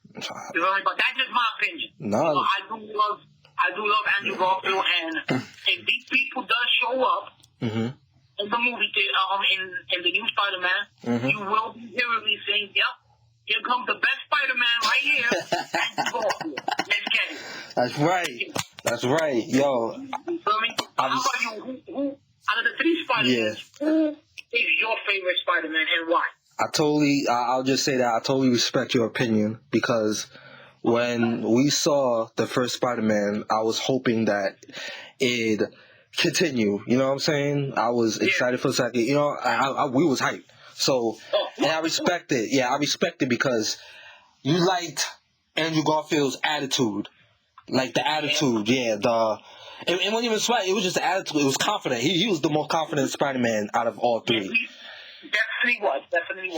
You know, but that's just my opinion. No, I do love Andrew Garfield, and if these people does show up in the movie, in the new Spider-Man, you will be hearing me saying, "Yep, here comes the best Spider-Man right here." Andrew Garfield. Let's get it. That's right. That's right, yo. You feel me? How about you? Who out of the three Spider-Mans, who is your favorite Spider-Man and why? I'll just say that I totally respect your opinion, because when we saw the first Spider-Man, I was hoping that it'd continue. You know what I'm saying? I was excited for a second. We was hyped. So, and I respect it. Yeah, I respect it because you liked Andrew Garfield's attitude. Like the attitude, it wasn't even sweat. It was just the attitude. It was confident. He was the most confident Spider-Man out of all three. Definitely was.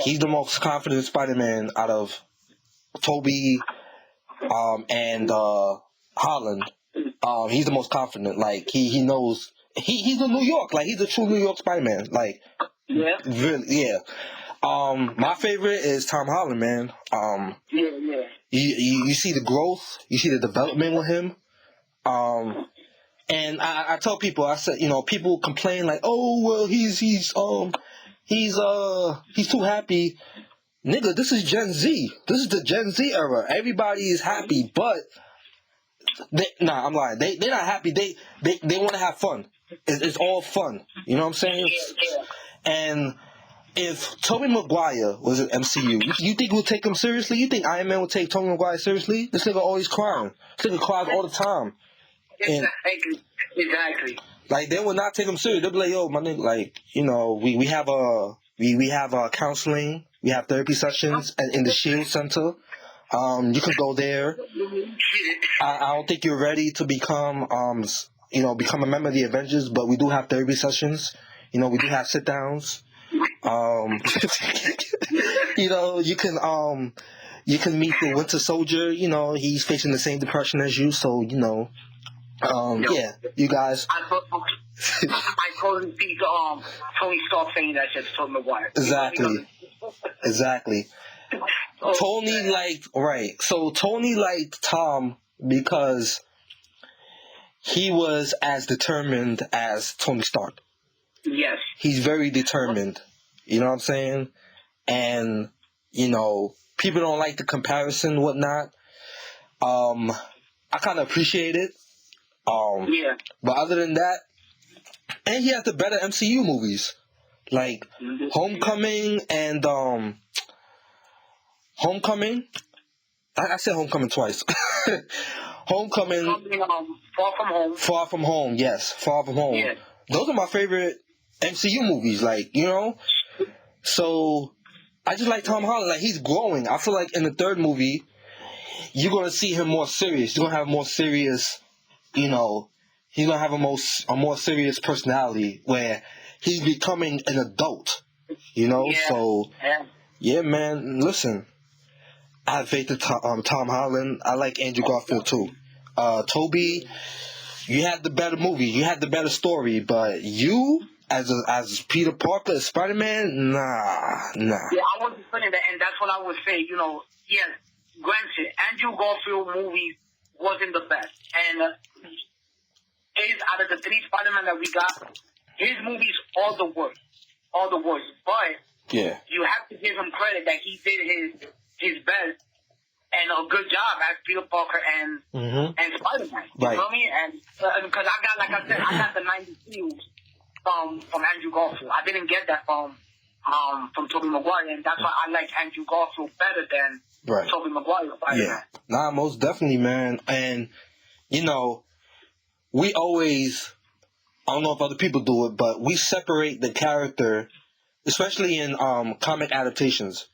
He's the most confident Spider-Man out of Toby, and Holland. He's the most confident. Like he knows he's in New York. Like he's a true New York Spider-Man. Like really, yeah. My favorite is Tom Holland, man. You see the growth, you see the development with him. And I tell people, I said, people complain like, oh well, he's too happy. Nigga, this is Gen Z. This is the Gen Z era. Everybody is happy, but I'm lying. They're not happy. They want to have fun. It's all fun. You know what I'm saying? And if Tobey Maguire was an MCU, you think we'll take him seriously? You think Iron Man will take Tobey Maguire seriously? This nigga always crying. This nigga cries all the time. And, Exactly. like, they will not take him serious. They'll be like, yo, my nigga, like, you know, we have counseling, we have therapy sessions in the Shield Center. You can go there. I don't think you're ready to become a member of the Avengers, but we do have therapy sessions. You know, we do have sit downs. You know, you can meet the Winter Soldier. You know, he's facing the same depression as you, so you know, yeah, you guys. I totally see Tony Stark saying that shit to Tobey Maguire. Exactly. Tony liked Tom because he was as determined as Tony Stark. Yes. He's very determined. You know what I'm saying? And, you know, people don't like the comparison, whatnot. I kind of appreciate it. Yeah. But other than that, and he has the better MCU movies. Like, Homecoming and, Homecoming? I said Homecoming twice. Homecoming. Far From Home. Far From Home, yes. Far From Home. Yeah. Those are my favorite MCU movies, like, you know? So, I just like Tom Holland. Like, he's growing. I feel like in the third movie, you're going to see him more serious. You're going to have a more serious, you know, he's going to have a more serious personality where he's becoming an adult, you know? Yeah. So, yeah, man, listen. I have faith in Tom Holland. I like Andrew Garfield, too. Toby, you had the better movie. You had the better story, but you... As Peter Parker, as Spiderman, nah. Yeah, I wasn't saying that, and that's what I would say. You know, yes, granted, Andrew Garfield movies wasn't the best, and out of the 3 Spider-Man that we got, his movies all the worst. But yeah, you have to give him credit that he did his best and a good job as Peter Parker and Spider-Man. You right. know me? And because I got the 90s feels from Andrew Garfield. I didn't get that from Tobey Maguire, and that's why I like Andrew Garfield better than Tobey Maguire. Yeah, nah, most definitely, man. And you know, we always, I don't know if other people do it, but we separate the character, especially in comic adaptations.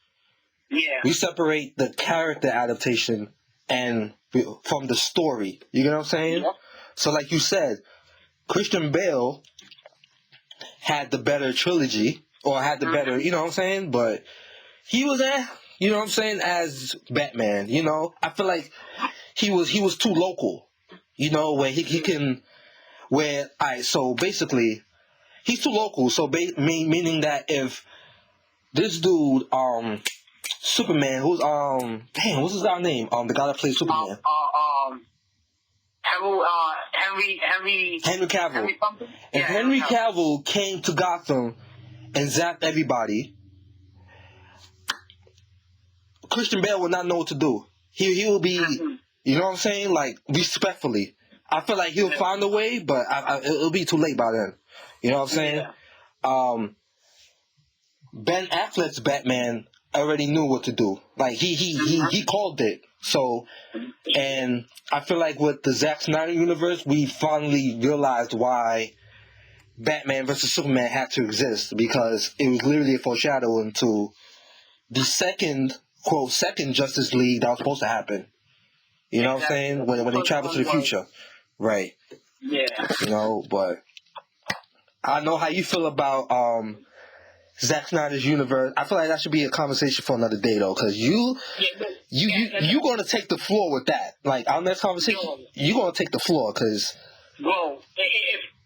Yeah, we separate the character adaptation from the story. You know what I'm saying? Yeah. So, like you said, Christian Bale had the better trilogy, or had the better, you know what I'm saying? But he was you know what I'm saying, as Batman, you know? I feel like he was too local, you know, where alright, so basically, he's too local, so meaning that if this dude, Superman, who's, what's his guy's name? The guy that plays Superman. Henry Cavill. If Henry Cavill came to Gotham and zapped everybody, Christian Bale would not know what to do. He will be, you know what I'm saying? Like, respectfully. I feel like he'll find a way, but it'll be too late by then. You know what I'm saying? Yeah. Ben Affleck's Batman already knew what to do. Like, he called it. So, and I feel like with the Zack Snyder universe, we finally realized why Batman vs. Superman had to exist, because it was literally a foreshadowing to the second Justice League that was supposed to happen. You know what I'm saying? When they travel to the future. Right. Yeah. You know, but I know how you feel about Zack Snyder's universe. I feel like that should be a conversation for another day, though, because you're going to take the floor with that. Like, our next conversation, you're going to take the floor, because... Bro,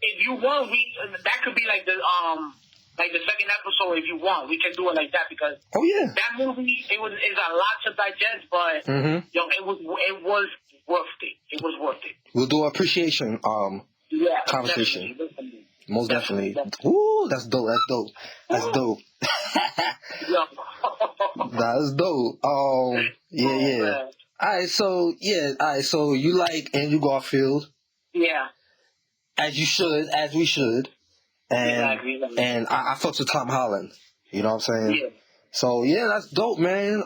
if you want, that could be like the second episode. If you want, we can do it like that, because that movie, it's a lot to digest, but it was worth it. It was worth it. We'll do an appreciation conversation. Definitely. Most definitely. Ooh, that's dope. That's dope. That's dope. Yeah. Alright, so you like Andrew Garfield. Yeah. As we should. And I fucks with Tom Holland. You know what I'm saying? Yeah. So yeah, that's dope, man.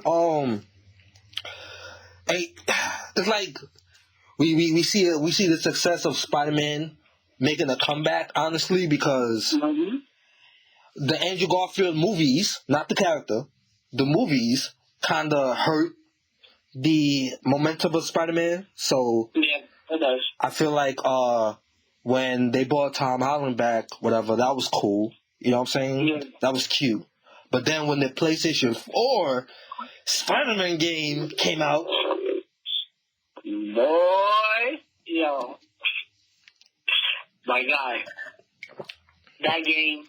It's like we see the success of Spider-Man making a comeback, honestly, because the Andrew Garfield movies, not the character, the movies kind of hurt the momentum of Spider-Man. So Yeah, it does. I feel like when they brought Tom Holland back, whatever, that was cool. You know what I'm saying? Yeah. That was cute. But then when the PlayStation 4 Spider-Man game came out, boy, yo, my guy, that game,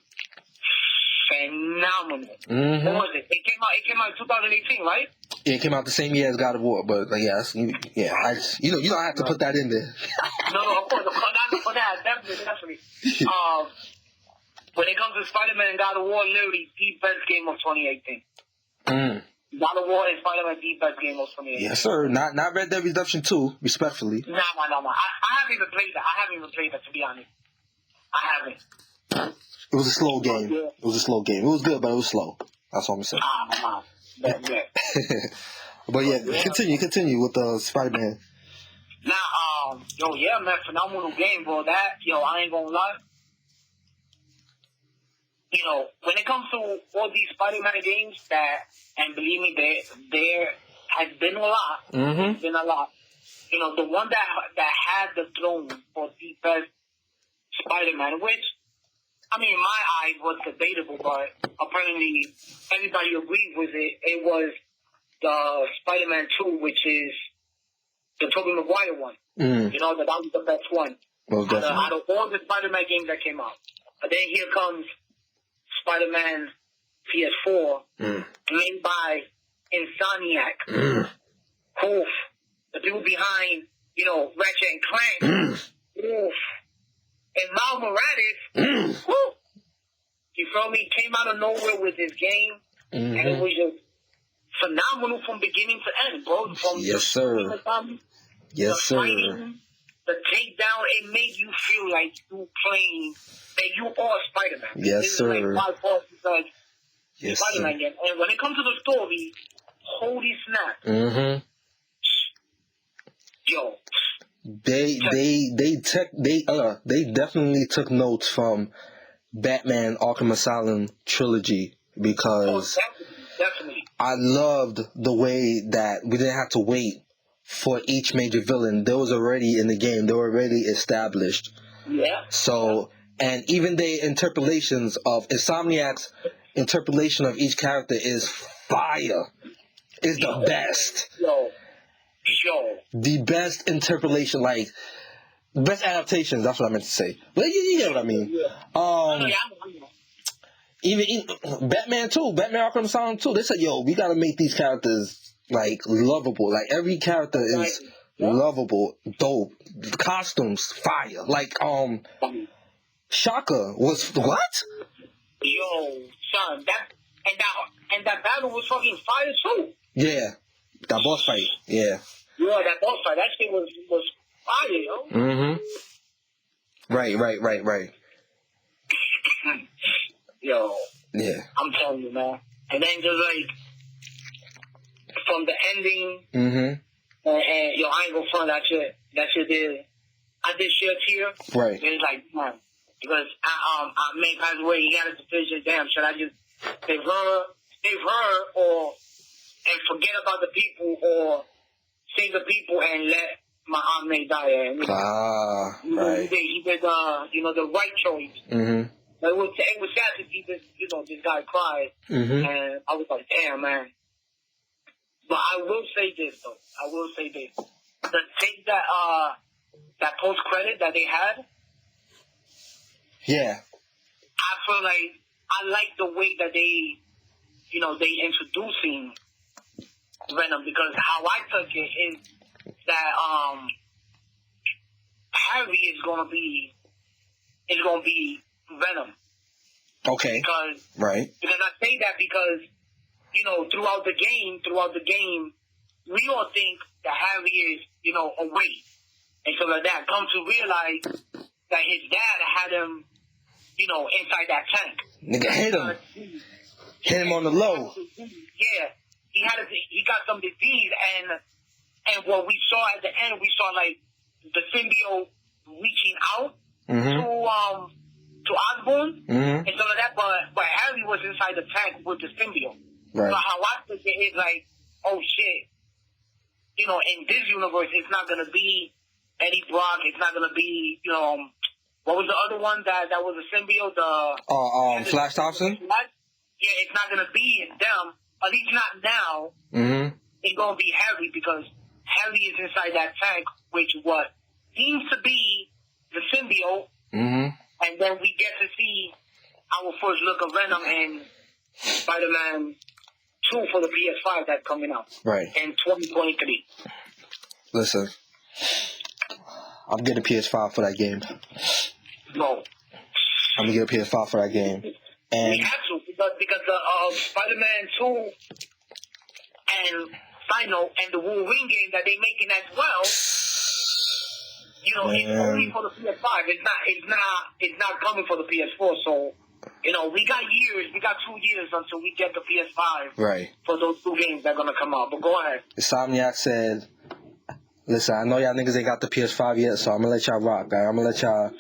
phenomenal. Mm-hmm. What was it? It came out in 2018, right? Yeah, it came out the same year as God of War, but like, you know, I have to put that in there. No, of course, for that, definitely. When it comes to Spider-Man and God of War, literally the best game of 2018. God of War and Spider-Man, the best game of 2018. Yes, sir. Not Red Dead Redemption 2, respectfully. Nah. I haven't even played that, to be honest. I haven't. It was a slow game. Yeah. It was a slow game. It was good, but it was slow. That's all I'm saying. But yeah, continue with the Spider-Man. Now, yeah, man, phenomenal game, bro. I ain't gonna lie. You know, when it comes to all these Spider-Man games and believe me, there has been a lot. Mm-hmm. There's been a lot. You know, the one that had the throne for the best Spider-Man, which, I mean, in my eyes was debatable, but apparently everybody agreed with it. It was the Spider-Man 2, which is the Tobey Maguire one. You know, that was the best one. Well, out of all the Spider-Man games that came out. But then here comes Spider-Man PS4, made by Insomniac. Oof. The dude behind, you know, Ratchet and Clank. Oof. And Miles Morales, you feel me, came out of nowhere with this game, and it was just phenomenal from beginning to end, bro. Yes, sir. Yes, sir. Fighting, the takedown, it made you feel like you playing, that you are Spider-Man. Yes, sir. Like yes, Spider-Man sir. game. And when it comes to the story, holy snap. Yo. They definitely took notes from Batman Arkham Asylum trilogy because definitely. I loved the way that we didn't have to wait for each major villain. They was already in the game. They were already established. Yeah. So, and even the interpolations of Insomniac's interpolation of each character is fire. Is the best. The best interpolation, like best adaptations. That's what I meant to say. But you get what I mean. Even Batman 2, Batman Arkham Asylum 2, they said, yo, we gotta make these characters like lovable. Like every character is lovable, dope. The costumes, fire. Like Shaka was what? Yo, son, that battle was fucking fire too. Yeah, that boss fight. Yeah. Yeah, that boss fight. That shit was fire, yo. Right. Yo. Yeah. I'm telling you, man. And then just like from the ending, and yo, I ain't gonna front that shit. That shit did. I did shit here. Right. And it's like, man, because I made pass away. He got a decision. Damn, should I just save her, and forget about the people, or save the people and let my aunt May die? And right. He did the right choice. It was sad to see this, this guy cry, and I was like, damn, man. But I will say this, though. The take that post credit that they had. Yeah. I feel like I like the way that they introducing Venom, because how I took it is that Harry is gonna be Venom. Okay. Because I say that because throughout the game, we all think that Harry is away, and so like that. Come to realize that his dad had him inside that tank. Nigga hit him. hit him on the low. Yeah, he got some disease, and what we saw at the end, we saw like the symbiote reaching out to Osborn and stuff like that. But Harry was inside the tank with the symbiote. Right. So how I took it is like, oh shit, you know, in this universe, it's not gonna be Eddie Brock. It's not gonna be, you know, what was the other one that was a symbiote? Flash Thompson. Yeah, it's not gonna be them. At least not now. It's gonna be Harry because Harry is inside that tank, which what seems to be the symbiote. And then we get to see our first look of Venom in Spider-Man 2 for the PS5 that's coming out. Right. In 2023. Listen, I'm getting a PS5 for that game. No. I'm gonna get a PS5 for that game. And we have to because Spider-Man 2 and Final and the Wolverine game that they're making as well. You know, it's only for the PS5. It's not coming for the PS4. So, you know, we got 2 years until we get the PS5. Right. For those 2 games that are gonna come out. But go ahead. Insomniac said, "Listen, I know y'all niggas ain't got the PS5 yet, so I'm gonna let y'all rock, guys. I'm gonna let y'all.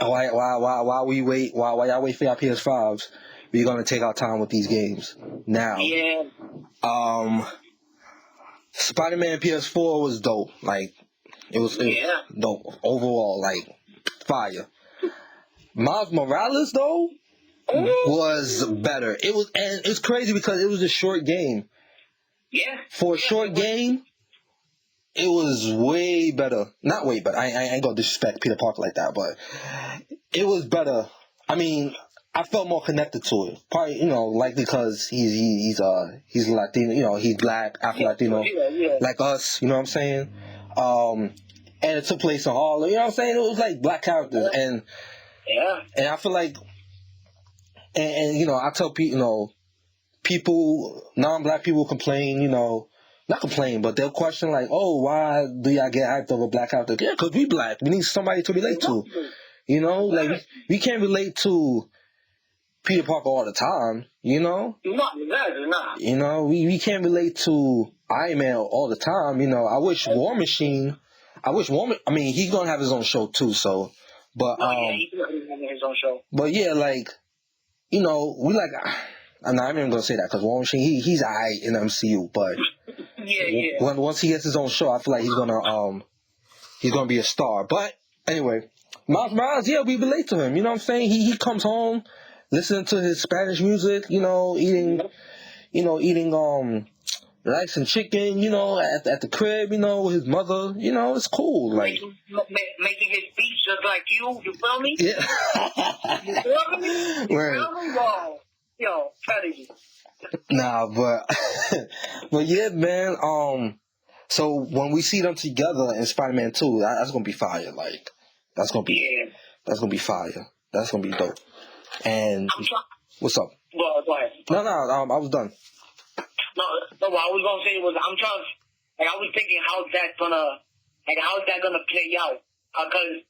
While we wait, while y'all wait for y'all PS5s, we're gonna take our time with these games. Now, Spider-Man PS4 was dope. Like, it was dope overall. Like, fire. Miles Morales though was better. And it's crazy because it was a short game. Yeah. For a short game, it was way better. Not way better. I ain't gonna disrespect Peter Parker like that, but it was better. I mean, I felt more connected to it. Probably, you know, likely because he's Latino. You know, he's black, Afro-Latino, like us. You know what I'm saying? And it took place in Harlem. You know what I'm saying? It was like black characters, and I feel like, and you know, I tell people, you know, non-black people complain, you know. Not complain, but they'll question like, oh, why do y'all get hyped over black characters? Yeah, because we black. We need somebody to relate to. You know? Like, we can't relate to Peter Parker all the time, you know? Not. You know, we can't relate to Iron Man all the time, you know. I wish War Machine, I mean, he's going to have his own show too, so. But, he's going to have his own show. But yeah, like, you know, we like, I'm not even going to say that because War Machine, he's aight in the MCU, but. Once he gets his own show, I feel like he's gonna be a star. But anyway, Miles Morales, we relate to him. You know what I'm saying? He comes home, listening to his Spanish music. You know, eating rice and chicken. You know, at the crib. You know, with his mother. You know, it's cool. Like making his beats just like you. You feel me? Yeah. You feel me? Right. Yo, telling you. Nah, but yeah, man. So when we see them together in Spider-Man 2, that's gonna be fire. Like, that's gonna be fire. That's gonna be dope. And what's up? Well, go ahead. No, I was done. No. What I was gonna say was I was thinking how's that gonna play out? Because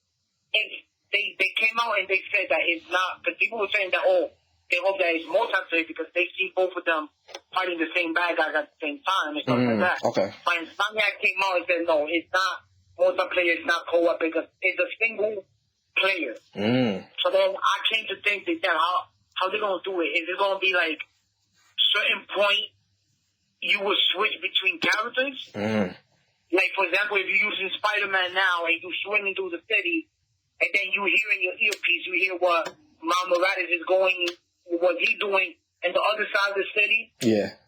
they came out and they said that it's not. Because people were saying that they hope that it's multiplayer because they see both of them fighting the same bad guys at the same time and stuff like that. Okay. But Insomniac came out and said, no, it's not multiplayer, it's not co-op because it's a single player. So then I came to think that how they gonna do it? Is it gonna be like certain point you will switch between characters? Like for example, if you're using Spider-Man now and you swinging through the city and then you hear in your earpiece, you hear what Miles Morales is going. What he's doing in the other side of the city. Yeah.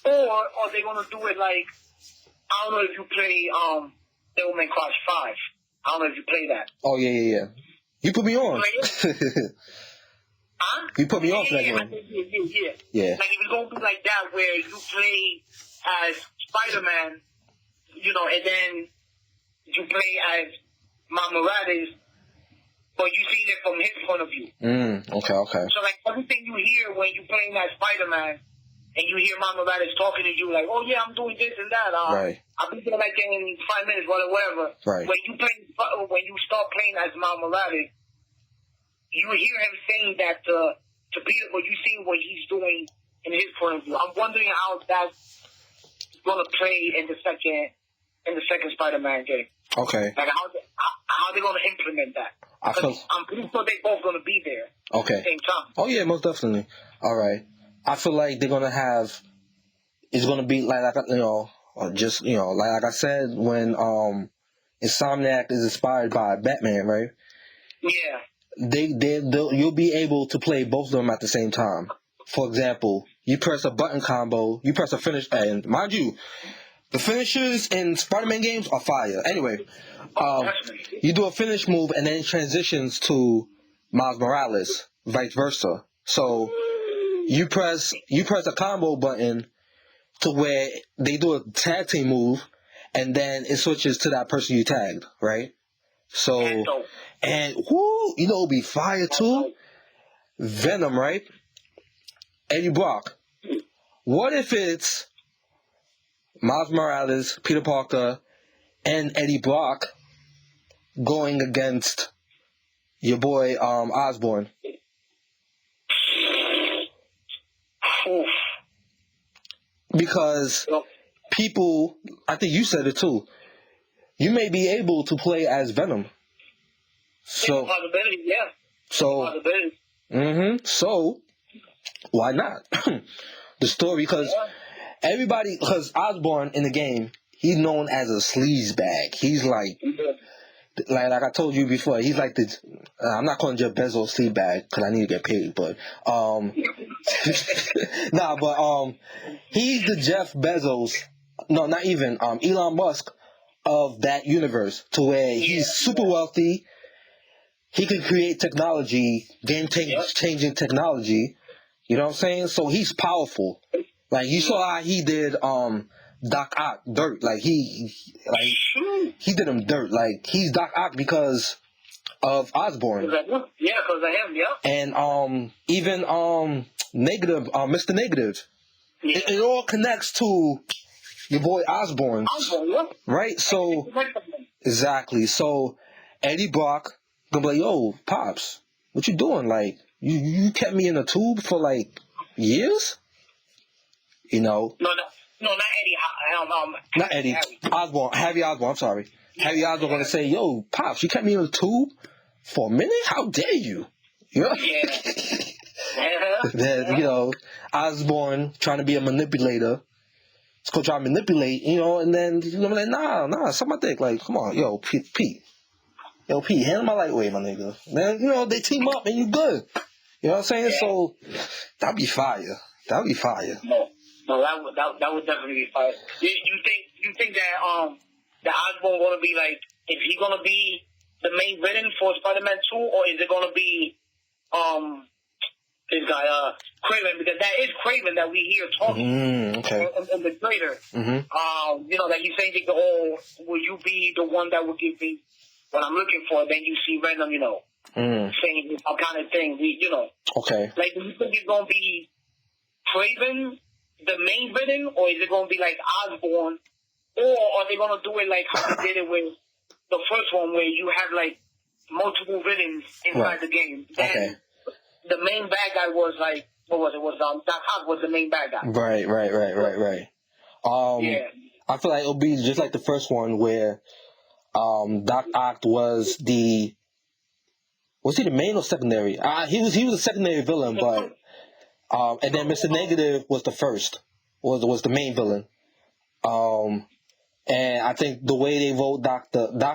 Or are they gonna do it like I don't know if you play Devilman Crush 5. I don't know if you play that. Oh yeah. You put me on. Huh? You put me on for that game. Yeah. Like if you're gonna do like that where you play as Spider-Man, you know, and then you play as Miles Morales. But you seen it from his point of view. Okay. So, like, everything you hear when you're playing that Spider-Man and you hear Miles Morales talking to you, like, oh, yeah, I'm doing this and that. Right. I'll be there, like, in 5 minutes, whatever. Right. When you start playing as Miles Morales, you hear him saying that to to Peter, but you see what he's doing in his point of view. I'm wondering how that's going to play in the second Spider-Man game. Okay. Like how they're going to implement that. I'm pretty sure they're both going to be there at the same time. Oh yeah, most definitely. All right. I feel like they're gonna have. It's gonna be like like I said when Insomniac is inspired by Batman, right? Yeah. You'll be able to play both of them at the same time. For example, you press a button combo, you press a finish, and mind you, the finishers in Spider-Man games are fire. Anyway, you do a finish move and then it transitions to Miles Morales, vice versa. So you press a combo button to where they do a tag team move, and then it switches to that person you tagged, right? So, and whoo, it'll be fire too. Venom, right? Eddie Brock. What if it's Miles Morales, Peter Parker, and Eddie Brock going against your boy Osborn? Because people, I think you said it too, you may be able to play as Venom. So, so why not? The story, because Osborn in the game, he's known as a sleazebag. He's like I told you before, he's like the, I'm not calling Jeff Bezos sleazebag because I need to get paid, but, he's the Jeff Bezos, no, not even, Elon Musk of that universe, to where he's super wealthy, he can create technology, game-changing technology, you know what I'm saying? So he's powerful. Like, you saw how he did, Doc Ock dirt. Like, he did him dirt. Like, he's Doc Ock because of Osborn. Yeah, because of him, yeah. And, even, Negative, Mr. Negative. Yeah. It all connects to your boy Osborn. Right? So, exactly. So, Eddie Brock gonna be like, yo, Pops, what you doing? Like, you kept me in a tube for, like, years? You know? No, not Eddie. Not Eddie. Harry. Osborn. Harry Osborn, I'm sorry. Harry Osborn gonna say, yo, Pops, you kept me in a tube for a minute? How dare you? You know? Yeah. Then, you know, Osborn trying to be a manipulator. Let's go try to manipulate, you know, and then you're gonna be like, nah, suck my dick. Like, come on, yo, Pete. Yo, Pete, handle my lightweight, my nigga. Then, you know, they team up and you good. You know what I'm saying? Yeah. So, that'd be fire. That'd be fire. No, that would definitely be fire. You think that the Osborn gonna be like, is he gonna be the main villain for Spider-Man 2, or is it gonna be this guy Craven? Because that is Craven that we hear talking in the trailer. You know, that he's saying, "Oh, will you be the one that will give me what I'm looking for?" Then you see Venom, you know, saying this kind of thing. You know, like, do you think it's gonna be Craven the main villain, or is it going to be like Osborn, or are they going to do it like how they did it with the first one, where you have like multiple villains inside the game? Then the main bad guy was like, what was it? Doc Ock was the main bad guy. Right. I feel like it'll be just like the first one where Doc Ock was he the main or secondary? He was a secondary villain, but. And then Mr. Negative was the first, was the main villain. And I think the way they wrote Doc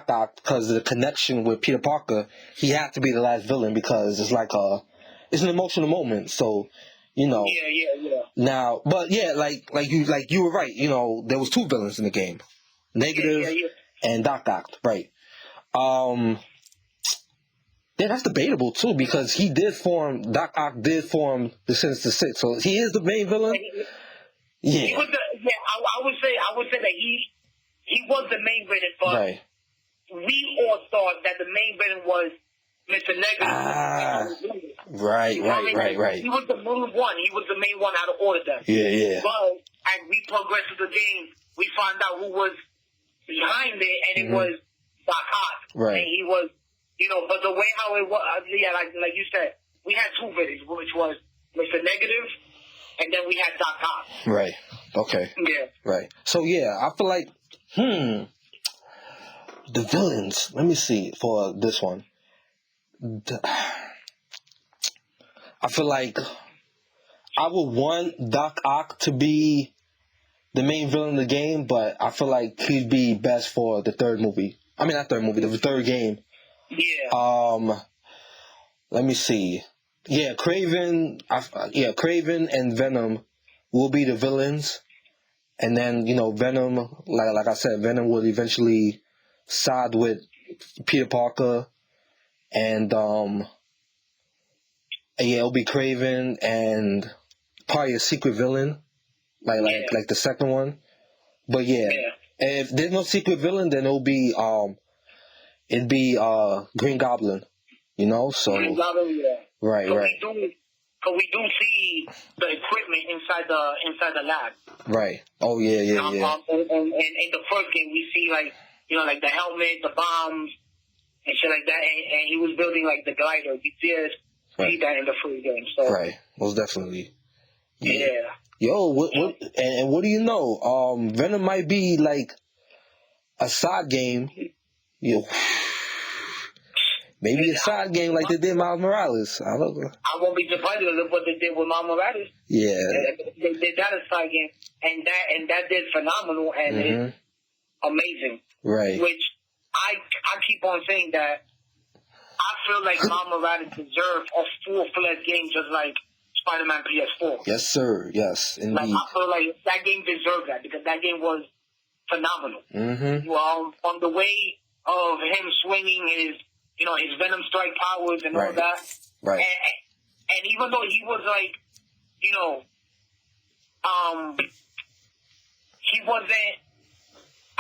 Ock, because of the connection with Peter Parker, he had to be the last villain because it's like it's an emotional moment. So, you know. Yeah. Now, but yeah, like you were right. You know, there was two villains in the game, Negative and Doc Ock, right? Yeah, that's debatable too, because Doc Ock did form the Sinister Six, so he is the main villain. Yeah. I would say that he was the main villain, but we all thought that the main villain was Mr. Negative. Right. He was the main one. He was the main one out of all of them. Yeah. But as we progressed through the game, we found out who was behind it, and it was Doc Ock. Right. And he was. You know, but the way how it was, like you said, we had two villains, which was Mr. Negative, and then we had Doc Ock. Right. Okay. Yeah. Right. So yeah, I feel like the villains. Let me see for this one. I feel like I would want Doc Ock to be the main villain of the game, but I feel like he'd be best for the third movie. I mean, not third movie, the third game. Yeah. Let me see. Yeah, Craven and Venom will be the villains, and then Venom, like I said, Venom will eventually side with Peter Parker, and it'll be Craven and probably a secret villain, like the second one. But if there's no secret villain, then it'd be Green Goblin, So Green Goblin, yeah. Right. Because we do see the equipment inside the lab. Right. Oh yeah. And in the first game, we see like the helmet, the bombs, and shit like that. And he was building like the glider. We did see that in the first game. So right, most definitely. Yeah. Yo, what do you know? Venom might be like a side game. Maybe a side game like they did Miles Morales. I don't know. I won't be surprised with what they did with Miles Morales. Yeah. They did that a side game, and that did phenomenal and it's amazing. Right. Which I keep on saying that I feel like Miles Morales deserved a full-fledged game just like Spider-Man PS4. Yes, sir. Yes, indeed. Like, I feel like that game deserved that because that game was phenomenal. Mm-hmm. On the way of him swinging his Venom strike powers and all that. Right. And even though he was like, he wasn't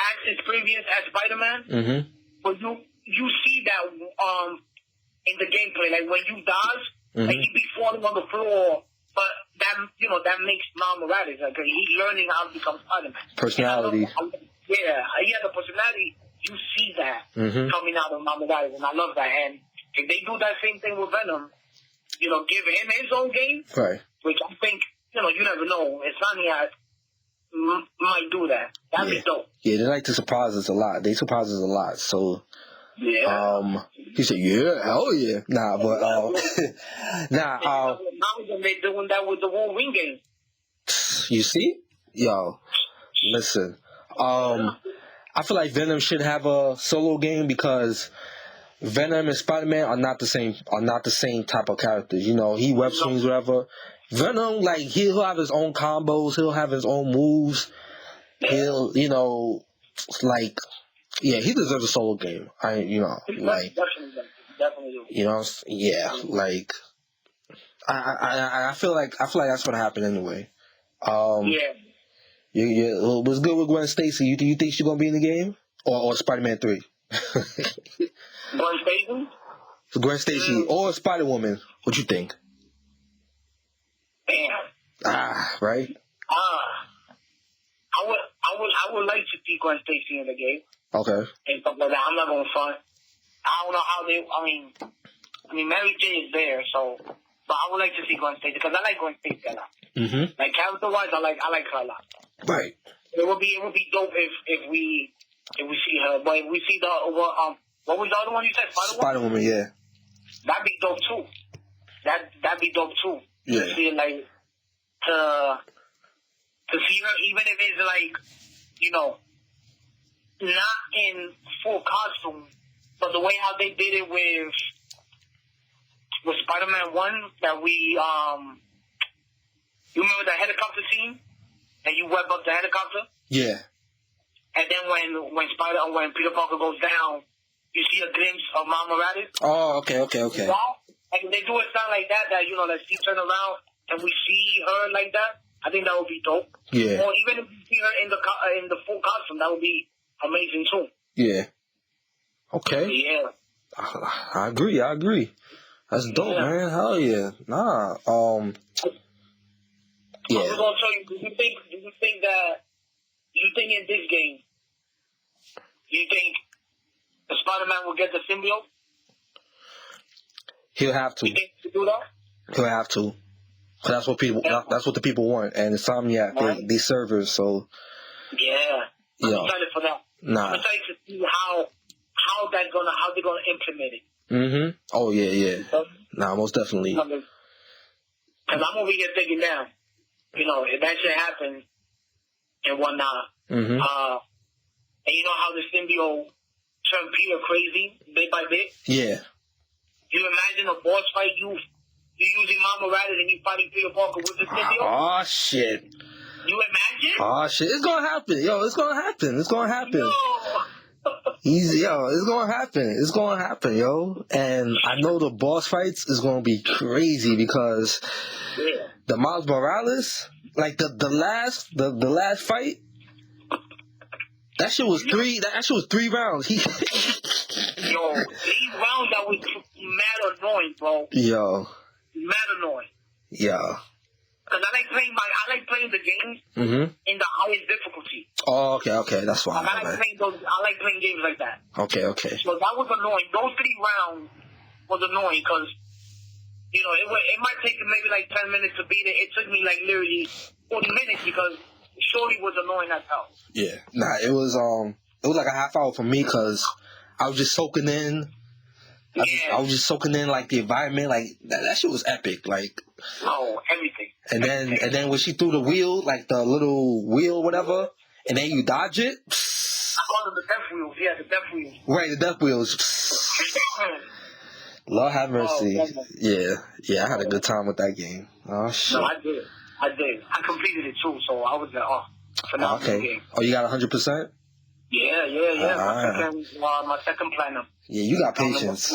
as experienced as Spider-Man, but you see that in the gameplay, like when you dodge, like he be falling on the floor, but that makes Miles Morales, like he's learning how to become Spider-Man. Personality. He has a personality. You see that coming out of Miles Morales, and I love that. And if they do that same thing with Venom, give him his own game, right? Which I think, you never know. Insomniac might do that. That'd be dope. Yeah, they like to surprise us a lot. They surprise us a lot. So, he said, "Yeah, hell yeah." Nah, but now they're doing that with the Wolverine game. You see, yo, listen. I feel like Venom should have a solo game because Venom and Spider-Man are not the same type of characters. He web swings whatever. Venom, like he'll have his own combos, he'll have his own moves. He'll, he deserves a solo game. Definitely. Like I feel like that's what happened anyway. What's good with Gwen Stacy? You think she's gonna be in the game or Spider-Man 3? Gwen Stacy? Gwen Stacy or Spider-Woman? What you think? Damn. Right. I would like to see Gwen Stacy in the game. Okay. And stuff like that. I'm not gonna front. I don't know how they. I mean, Mary J is there, so. But I would like to see Gwen Stacy because I like Gwen Stacy a lot. Like character-wise, I like her a lot. Right. It would be dope if we see her, but if we see what was the other one you said? Spider-Woman, yeah. That'd be dope too. That'd be dope too. Yeah. To see like to see her, even if it's like not in full costume, but the way how they did it with Spider-Man 1, that we you remember the helicopter scene? And you web up the helicopter? Yeah. And then when Peter Parker goes down, you see a glimpse of Miles Morales. Oh, okay. And they do it sound like that like she turn around and we see her like that. I think that would be dope. Yeah. Or even if you see her in the full costume, that would be amazing too. Yeah. Okay. Yeah. I agree. That's dope, man. Hell yeah. Nah. Yeah. I was gonna tell you. Do you think in this game, do you think the Spider-Man will get the symbiote? He'll have to. You think to do that? He'll have to. 'Cause that's what people. That's what the people want, and Insomniac, they servers. So yeah, I'm excited for that. Nah. I'm excited to see how they're gonna implement it. Mm-hmm. Oh yeah. So, nah, most definitely. Because I'm over here thinking now, if that shit happens and whatnot, Mm-hmm. and you know how the symbiote turned Peter crazy bit by bit. Yeah. You imagine a boss fight, you using Mama Rabbit and you fighting Peter Parker with the symbiote? Oh shit. You imagine? Oh shit, it's gonna happen. Yo, it's gonna happen. It's gonna happen. No. It's gonna happen. It's gonna happen, yo. And I know the boss fights is gonna be crazy because the Miles Morales, like the last fight, that shit was three. That shit was 3 rounds. Yo, 3 rounds that was mad annoying, bro. Yo. Mad annoying. Yeah. Because I like playing the games in the highest difficulty. Oh, okay, that's fine. I like playing games like that. Okay. So that was annoying. Those 3 rounds was annoying because, it might take maybe like 10 minutes to beat it. It took me like literally 40 minutes because Shorty was annoying as hell. Yeah. Nah, it was like a half hour for me because I was just soaking in. I was just soaking in like the environment, like that shit was epic, like. Oh, everything. And then when she threw the wheel, like the little wheel, whatever, and then you dodge it. I call them the death wheels. Yeah, the death wheels. Right, the death wheels. Lord have mercy. Yeah, I had a good time with that game. Oh shit. No, I did. I completed it too, so I was like, phenomenal game. Oh, you got 100%? Yeah. My second platinum. Yeah, you got patience.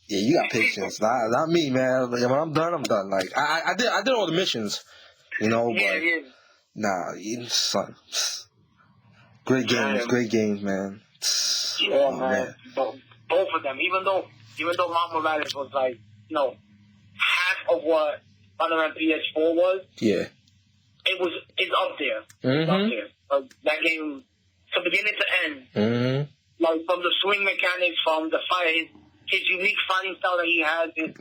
Yeah, you got patience. Not me, man. When I'm done. Like I did all the missions, but nah, son. Great games, man. Yeah, man. Both of them. Even though Mama Morales was like, half of what Spider-Man PS4 was. Yeah. It's up there. It's up there. That game, from beginning to end, like from the swing mechanics, from the fire, his unique fighting style that he has, his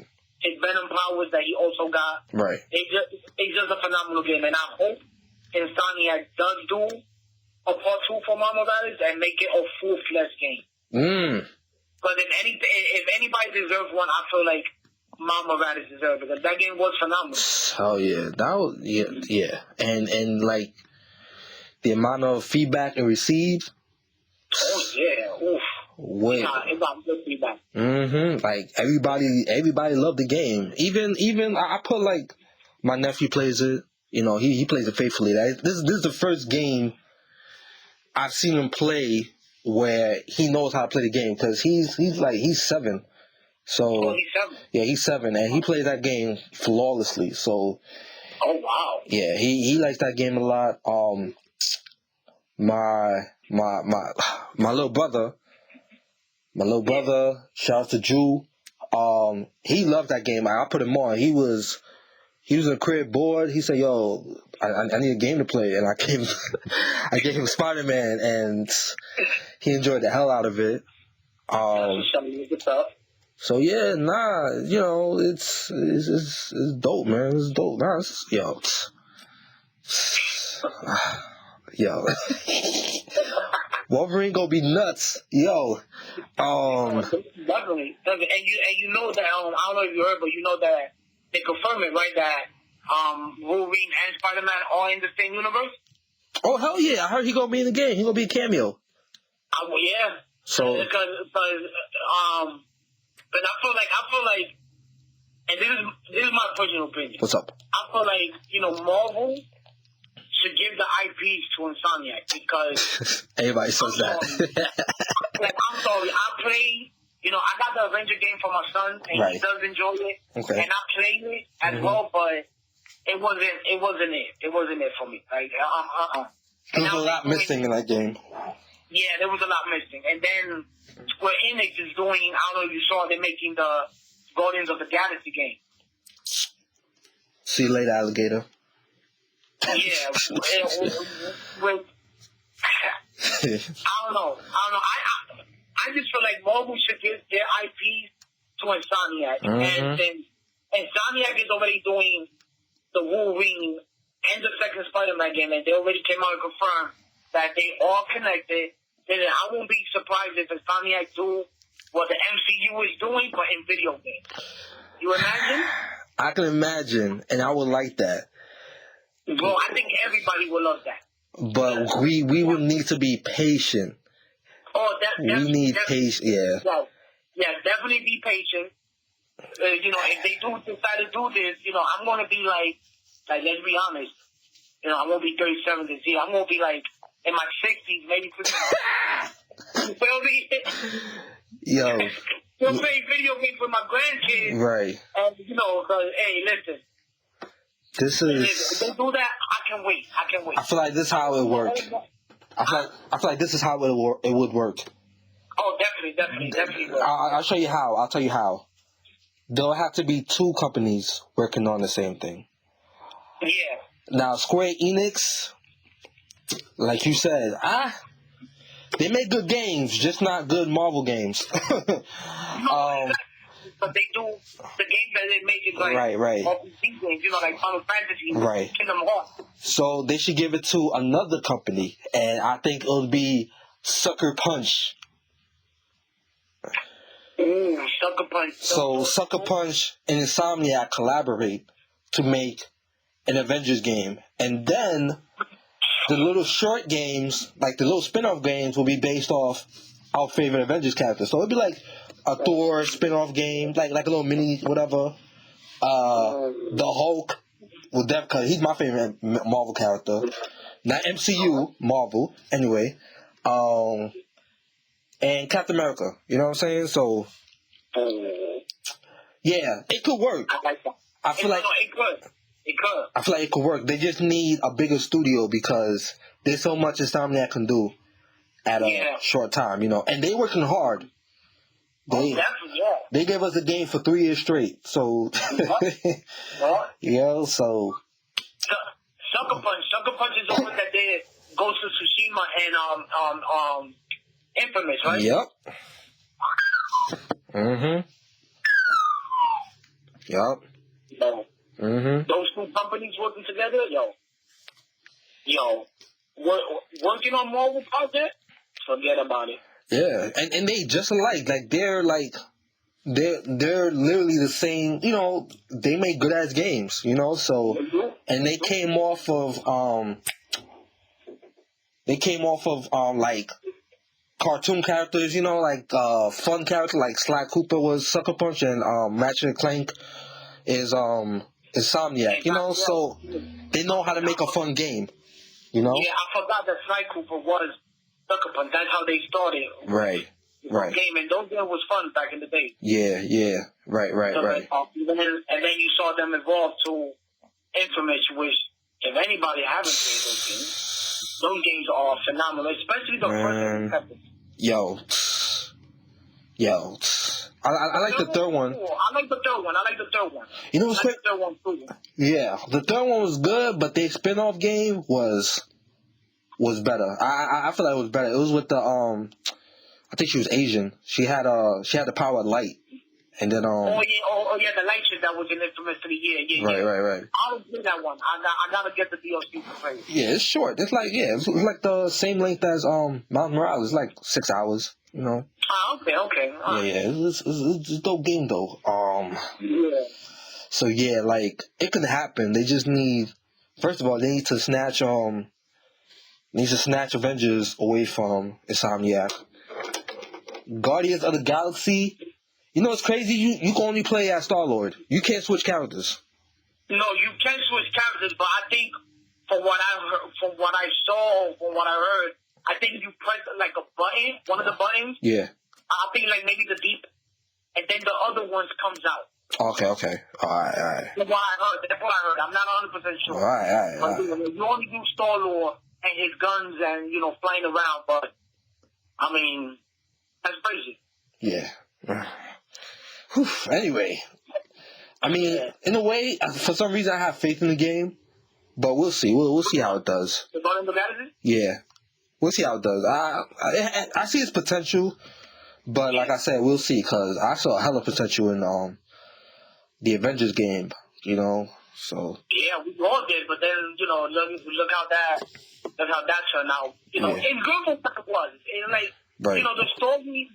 Venom powers that he also got. Right. It's just a phenomenal game, and I hope Insomniac does do a part 2 for Mama Morales and make it a full-fledged game. But if anybody deserves one, I feel like Mama Morales deserves it because that game was phenomenal. Oh yeah, that was yeah, and like the amount of feedback it received. Oh yeah, oof. Wait. It got good feedback. Like everybody loved the game. Even I put like my nephew plays it. He plays it faithfully. This is the first game I've seen him play where he knows how to play the game because he's 7. So he's 7. Yeah, he's 7 and he plays that game flawlessly. So oh wow. Yeah, he likes that game a lot. My little brother, shout out to Drew. He loved that game. I put him on. He was in the crib bored. He said, "Yo, I need a game to play," and I gave him Spiderman, and he enjoyed the hell out of it. So yeah, it's dope, man. It's dope. Yo. Wolverine gonna be nuts, yo. Definitely, and you know that I don't know if you heard, but you know that they confirmed it, right? That Wolverine and Spider-Man are in the same universe. Oh hell yeah! I heard he gonna be in the game. He gonna be a cameo. Yeah. So because but I feel like, and this is my personal opinion. What's up? I feel like Marvel should give the IPs to Insomniac because everybody says that. I'm sorry, I played. I got the Avenger game for my son, and he does enjoy it. Okay. And I played it as well, but it wasn't it. It wasn't it for me. Like There was a lot missing in that game. Yeah, there was a lot missing. And then Square Enix is doing. I don't know if you saw. They're making the Guardians of the Galaxy game. See you later, alligator. Yeah, with I don't know. I just feel like Marvel should give their IPs to Insomniac, and then Insomniac is already doing the Wolverine and the second Spider-Man game, and they already came out and confirmed that they all connected, then I won't be surprised if Insomniac do what the MCU is doing, but in video games. You imagine? I can imagine, and I would like that. Bro, I think everybody will love that. But we will need to be patient. Oh, we need patience, yeah. Yeah, definitely be patient. If they do decide to do this, I'm going to be like, let's be honest. I won't be 37 this year. I'm going to be like in my 60s, maybe. You feel me? Yo. You'll play video games with my grandkids. Right. And, because, hey, listen. This is... If they do that, I can wait. I feel like this is how it works. I feel like this is how it would work. Oh, definitely. I'll show you how. I'll tell you how. There'll have to be two companies working on the same thing. Yeah. Now, Square Enix, like you said, they make good games, just not good Marvel games. But they do the games that they make is like right. RPG games, like Final Fantasy, right. Kingdom Hearts. So they should give it to another company, and I think it'll be Sucker Punch. Ooh, Sucker Punch. So Sucker Punch and Insomniac collaborate to make an Avengers game, and then the little short games, like the little spin-off games, will be based off our favorite Avengers characters. So it'll be like a Thor spin-off game, like a little mini whatever. The Hulk, because he's my favorite Marvel character. Not MCU, Marvel, anyway. And Captain America, you know what I'm saying? So, yeah, it could work. I feel like it could. I feel like it could work. They just need a bigger studio because there's so much Insomniac can do at a short time, And they working hard. They gave us a game for 3 years straight. So, so. Sucker Punch is the one that did Ghost of Tsushima and Infamous, right? Yep. Yep. Those two companies working together, working on Marvel project, forget about it. Yeah, and they just alike. They're literally the same. They make good ass games. So, and they came off of like cartoon characters. Fun characters like Sly Cooper was Sucker Punch, and Ratchet and Clank is Insomniac. So they know how to make a fun game. Yeah, I forgot that Sly Cooper was Sucker Punch. That's how they started. Right. Game, and those games was fun back in the day. Yeah. Right. And then you saw them evolve to Infamous, which, if anybody haven't played those games are phenomenal, especially the first one. Yo. I like the third one. I like the third one. What's the third one too. Yeah, the third one was good, but the spin-off game was better. I feel like it was better. It was with the I think she was Asian. She had the power of light, and then the light shit that was in Infamous 3. Yeah. Right. I don't play that one. I gotta get the DLC to play. Yeah, it's short. It's like it's like the same length as Miles Morales. It's like 6 hours. Okay. Yeah. It's a dope game though. Yeah. So yeah, it can happen. They just need, first of all, they need to snatch Avengers away from Insomniac. Guardians of the Galaxy. It's crazy. You can only play as Star-Lord. You can't switch characters. No, you can switch characters, but I think from what I saw, from what I heard, I think you press like a button, one of the buttons. Yeah. I think maybe the deep, and then the other ones comes out. Okay. All right. That's what I heard. I'm not 100% sure. All right. But you only do Star-Lord and his guns and, flying around, but, I mean, that's crazy. Yeah. Anyway, I mean, in a way, for some reason I have faith in the game, but we'll see. We'll see how it does. The Guardians of the Galaxy? Yeah. We'll see how it does. I see its potential, but like I said, we'll see, because I saw a hell of potential in the Avengers game, So yeah, we all did, but then look how that turned out. It's good for what it was. It's like right. the story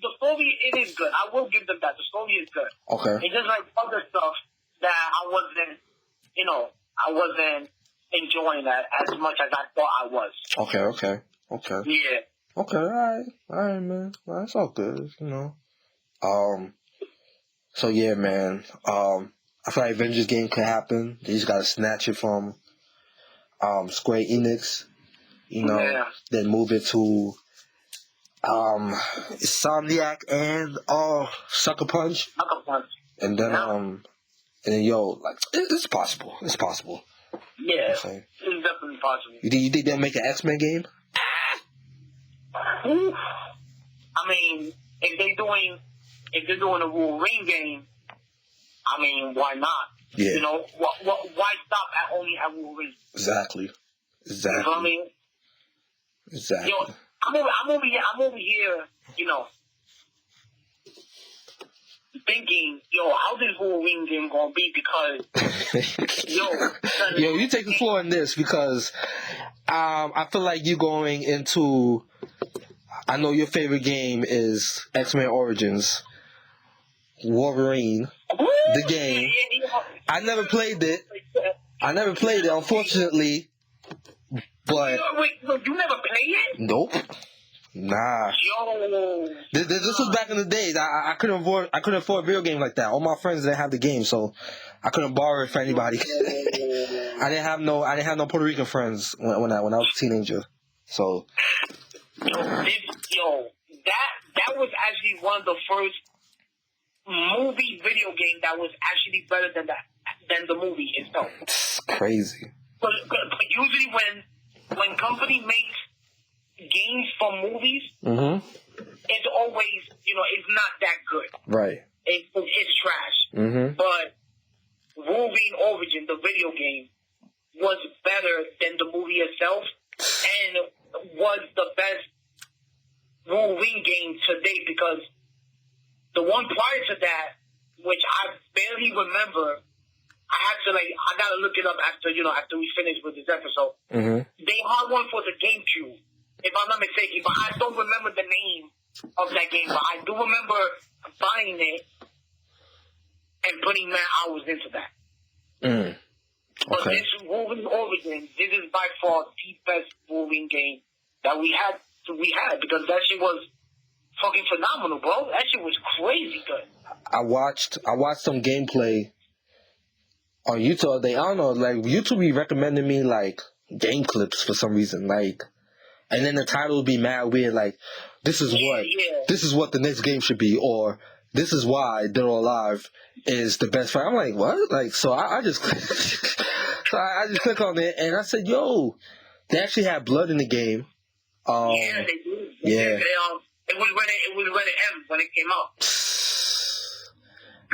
it is good. I will give them that. The story is good. Okay. It's just like other stuff that I wasn't enjoying that as much as I thought I was. Okay. Yeah. Okay, all right, man. Well, that's all good, So yeah, man. I feel like Avengers game could happen. They just gotta snatch it from Square Enix, then move it to Insomniac and Sucker Punch. And then it's possible. It's possible. Yeah, it's definitely possible. You think they'll make an X-Men game? I mean, if they're doing a Wolverine game, I mean, why not? Yeah. Why stop only at Wolverine? Exactly. You know what I mean? Exactly. I'm over here, thinking, how this Wolverine game gonna be? Because, you take the floor in this because I feel like you're going into. I know your favorite game is X-Men Origins, Wolverine, the game. I never played it, unfortunately. But wait, you never played it? Nope. Nah. Yo. This was back in the days. I couldn't afford a video game like that. All my friends didn't have the game, so I couldn't borrow it for anybody. I didn't have no Puerto Rican friends when I was a teenager. So that was actually one of the first movie video game that was actually better than the movie itself. It's crazy. But usually when company makes games for movies, it's always, it's not that good. Right. It's trash. But Wolverine Origin, the video game, was better than the movie itself and was the best Wolverine game to date because the one prior to that, which I barely remember, I gotta look it up after we finish with this episode. They had one for the GameCube, if I'm not mistaken, but I don't remember the name of that game. But I do remember buying it and putting mad hours into that. But this Wolverine Origins, this is by far the best Wolverine game that we had because that shit was fucking phenomenal, bro. That shit was crazy good. I watched some gameplay on YouTube. I don't know, like YouTube be recommending me like game clips for some reason, like, and then the title would be mad weird, like this is what the next game should be, or this is why Dead or Alive is the best fight. I'm like, what? Like, so I just I just click on it and I said, yo, they actually had blood in the game. Yeah, they do. Yeah. It was rated M when it came out.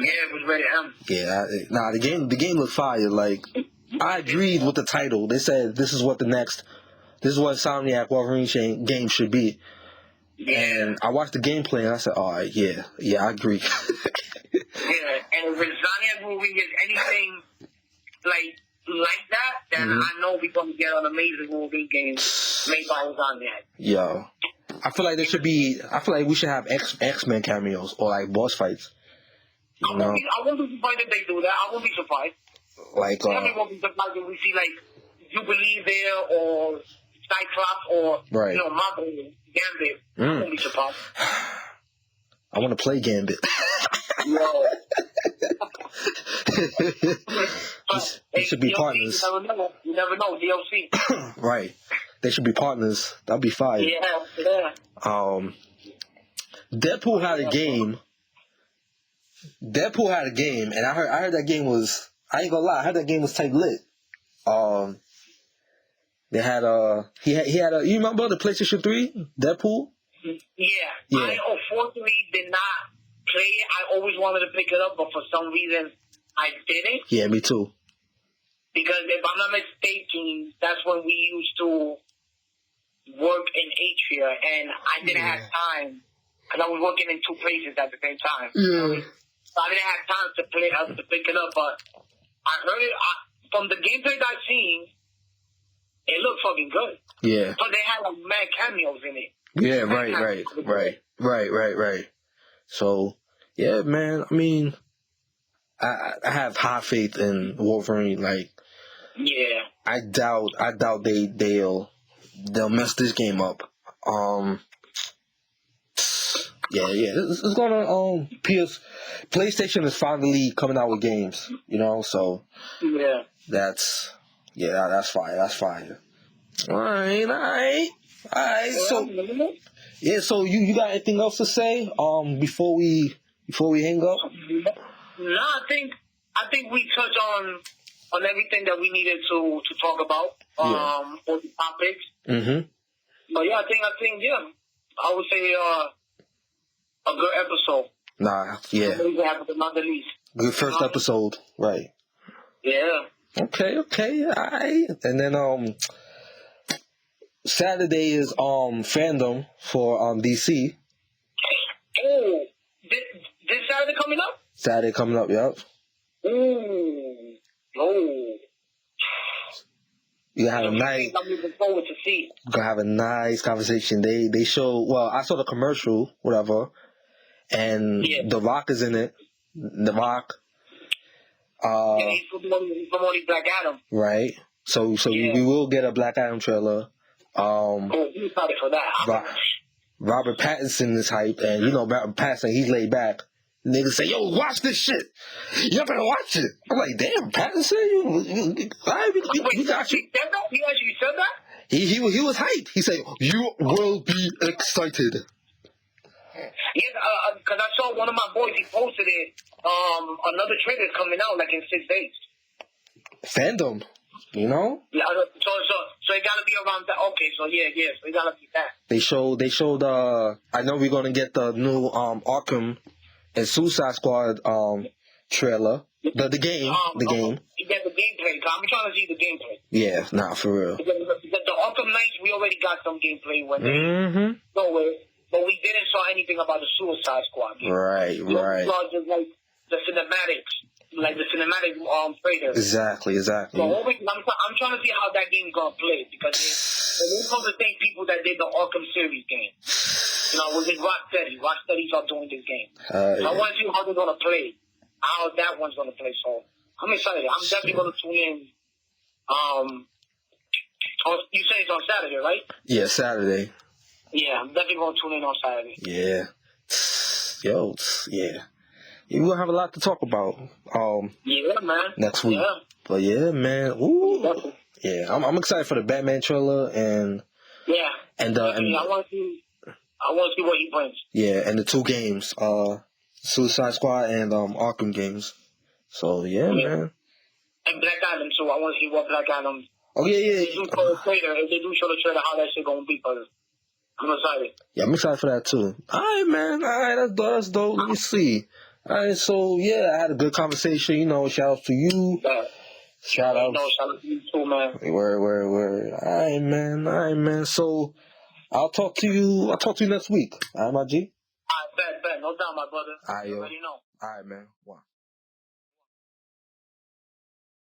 Yeah, it was rated M. Yeah, the game looked fire. Like, I agreed with the title. They said this is what Insomniac Wolverine game should be. Yeah. And I watched the gameplay and I said, all right, yeah, I agree. Yeah, and if Insomniac Wolverine is anything like that, then I know we're gonna get an amazing Wolverine game made by Insomniac. Yo, I feel like we should have X-Men cameos or like boss fights. I won't be surprised if they do that. I won't be surprised. Like, definitely won't be surprised if we see like Jubilee there or Cyclops or Marvel Gambit. I won't be surprised. I want to play Gambit. No. They should be partners. You never know. DLC. Right. They should be partners. That'd be fire. Yeah. Deadpool had a game. And I heard that game was. I ain't gonna lie. I heard that game was tight lit. They had he had a. You remember the PlayStation 3 Deadpool? Yeah. I unfortunately did not play it. I always wanted to pick it up, but for some reason I didn't. Yeah, me too. Because if I'm not mistaken, that's when we used to work in Atria, and I didn't have time because I was working in two places at the same time. Yeah. So I didn't have time to pick it up, but I heard it. from the gameplay that I've seen, it looked fucking good. Yeah. But they had like mad cameos in it. Yeah, right. So, yeah, man, I mean, I have high faith in Wolverine. Like, yeah, I doubt they'll mess this game up. Yeah, it's gonna PlayStation is finally coming out with games, so yeah, that's fire. All right. So you got anything else to say before we hang up? No, I think we touched on everything that we needed to talk about. All the topics. Mm-hmm. But yeah, I think I would say a good episode. Nah, yeah. Not the least. Good first episode, right? Yeah. Okay, alright. And then Saturday is Fandom for DC. Oh, this Saturday coming up? Saturday coming up, yep. Ooh. Oh. You have I'm looking forward to see. Gonna have a nice conversation. They show. Well, I saw the commercial, whatever, and The Rock is in it. The Rock. He's promoting Black Adam. Right. So we will get a Black Adam trailer. I'm excited for that. Robert Pattinson is hype, and Robert Pattinson, he's laid back. Niggas say, "Yo, watch this shit. You better watch it." I'm like, "Damn, Pattinson, we got you." He actually said that? He was hyped. He said, "You will be excited." Yes, because I saw one of my boys. He posted it. Another trailer's coming out like in 6 days. Fandom, Yeah. So it gotta be around that. Okay. So yeah. So it gotta be that. They showed. I know we're gonna get the new Arkham and Suicide Squad trailer. The game. You get the gameplay. I'm trying to see the gameplay. Yeah, nah, for real. Because the Arkham Knights, we already got some gameplay when they but we didn't saw anything about the Suicide Squad game. Right. We saw just like the cinematics, like the cinematic trailer. Exactly. So I'm trying to see how that game's gonna play because they're from the same people that did the Arkham series game. With Rocksteady. Rocksteady's are doing this game. So I want to see how they're gonna play, how that one's gonna play. So I'm excited. I'm definitely gonna tune in. You say it's on Saturday, right? Yeah, Saturday. Yeah, I'm definitely gonna tune in on Saturday. Yeah. Yo, yeah. We're gonna have a lot to talk about. Yeah, man. Next week. Yeah. But yeah, man. Ooh. Yeah, I'm excited for the Batman trailer and I want to see what he brings. Yeah, and the 2 games, Suicide Squad and Arkham games. So yeah, man. And Black Adam too. I want to see what Black Adam. Oh yeah. If they do show the trailer, how that shit gonna be, but I'm excited. Yeah, I'm excited for that too. All right, man. All right, that's dope. Let me see. All right, so yeah, I had a good conversation. Shout out to you. Yeah. Shout out to you too, man. Word. All right, man. So I'll talk to you next week. All right, my G. All right, bet. No doubt, my brother. All right, yo. You already know. All right, man. Wow.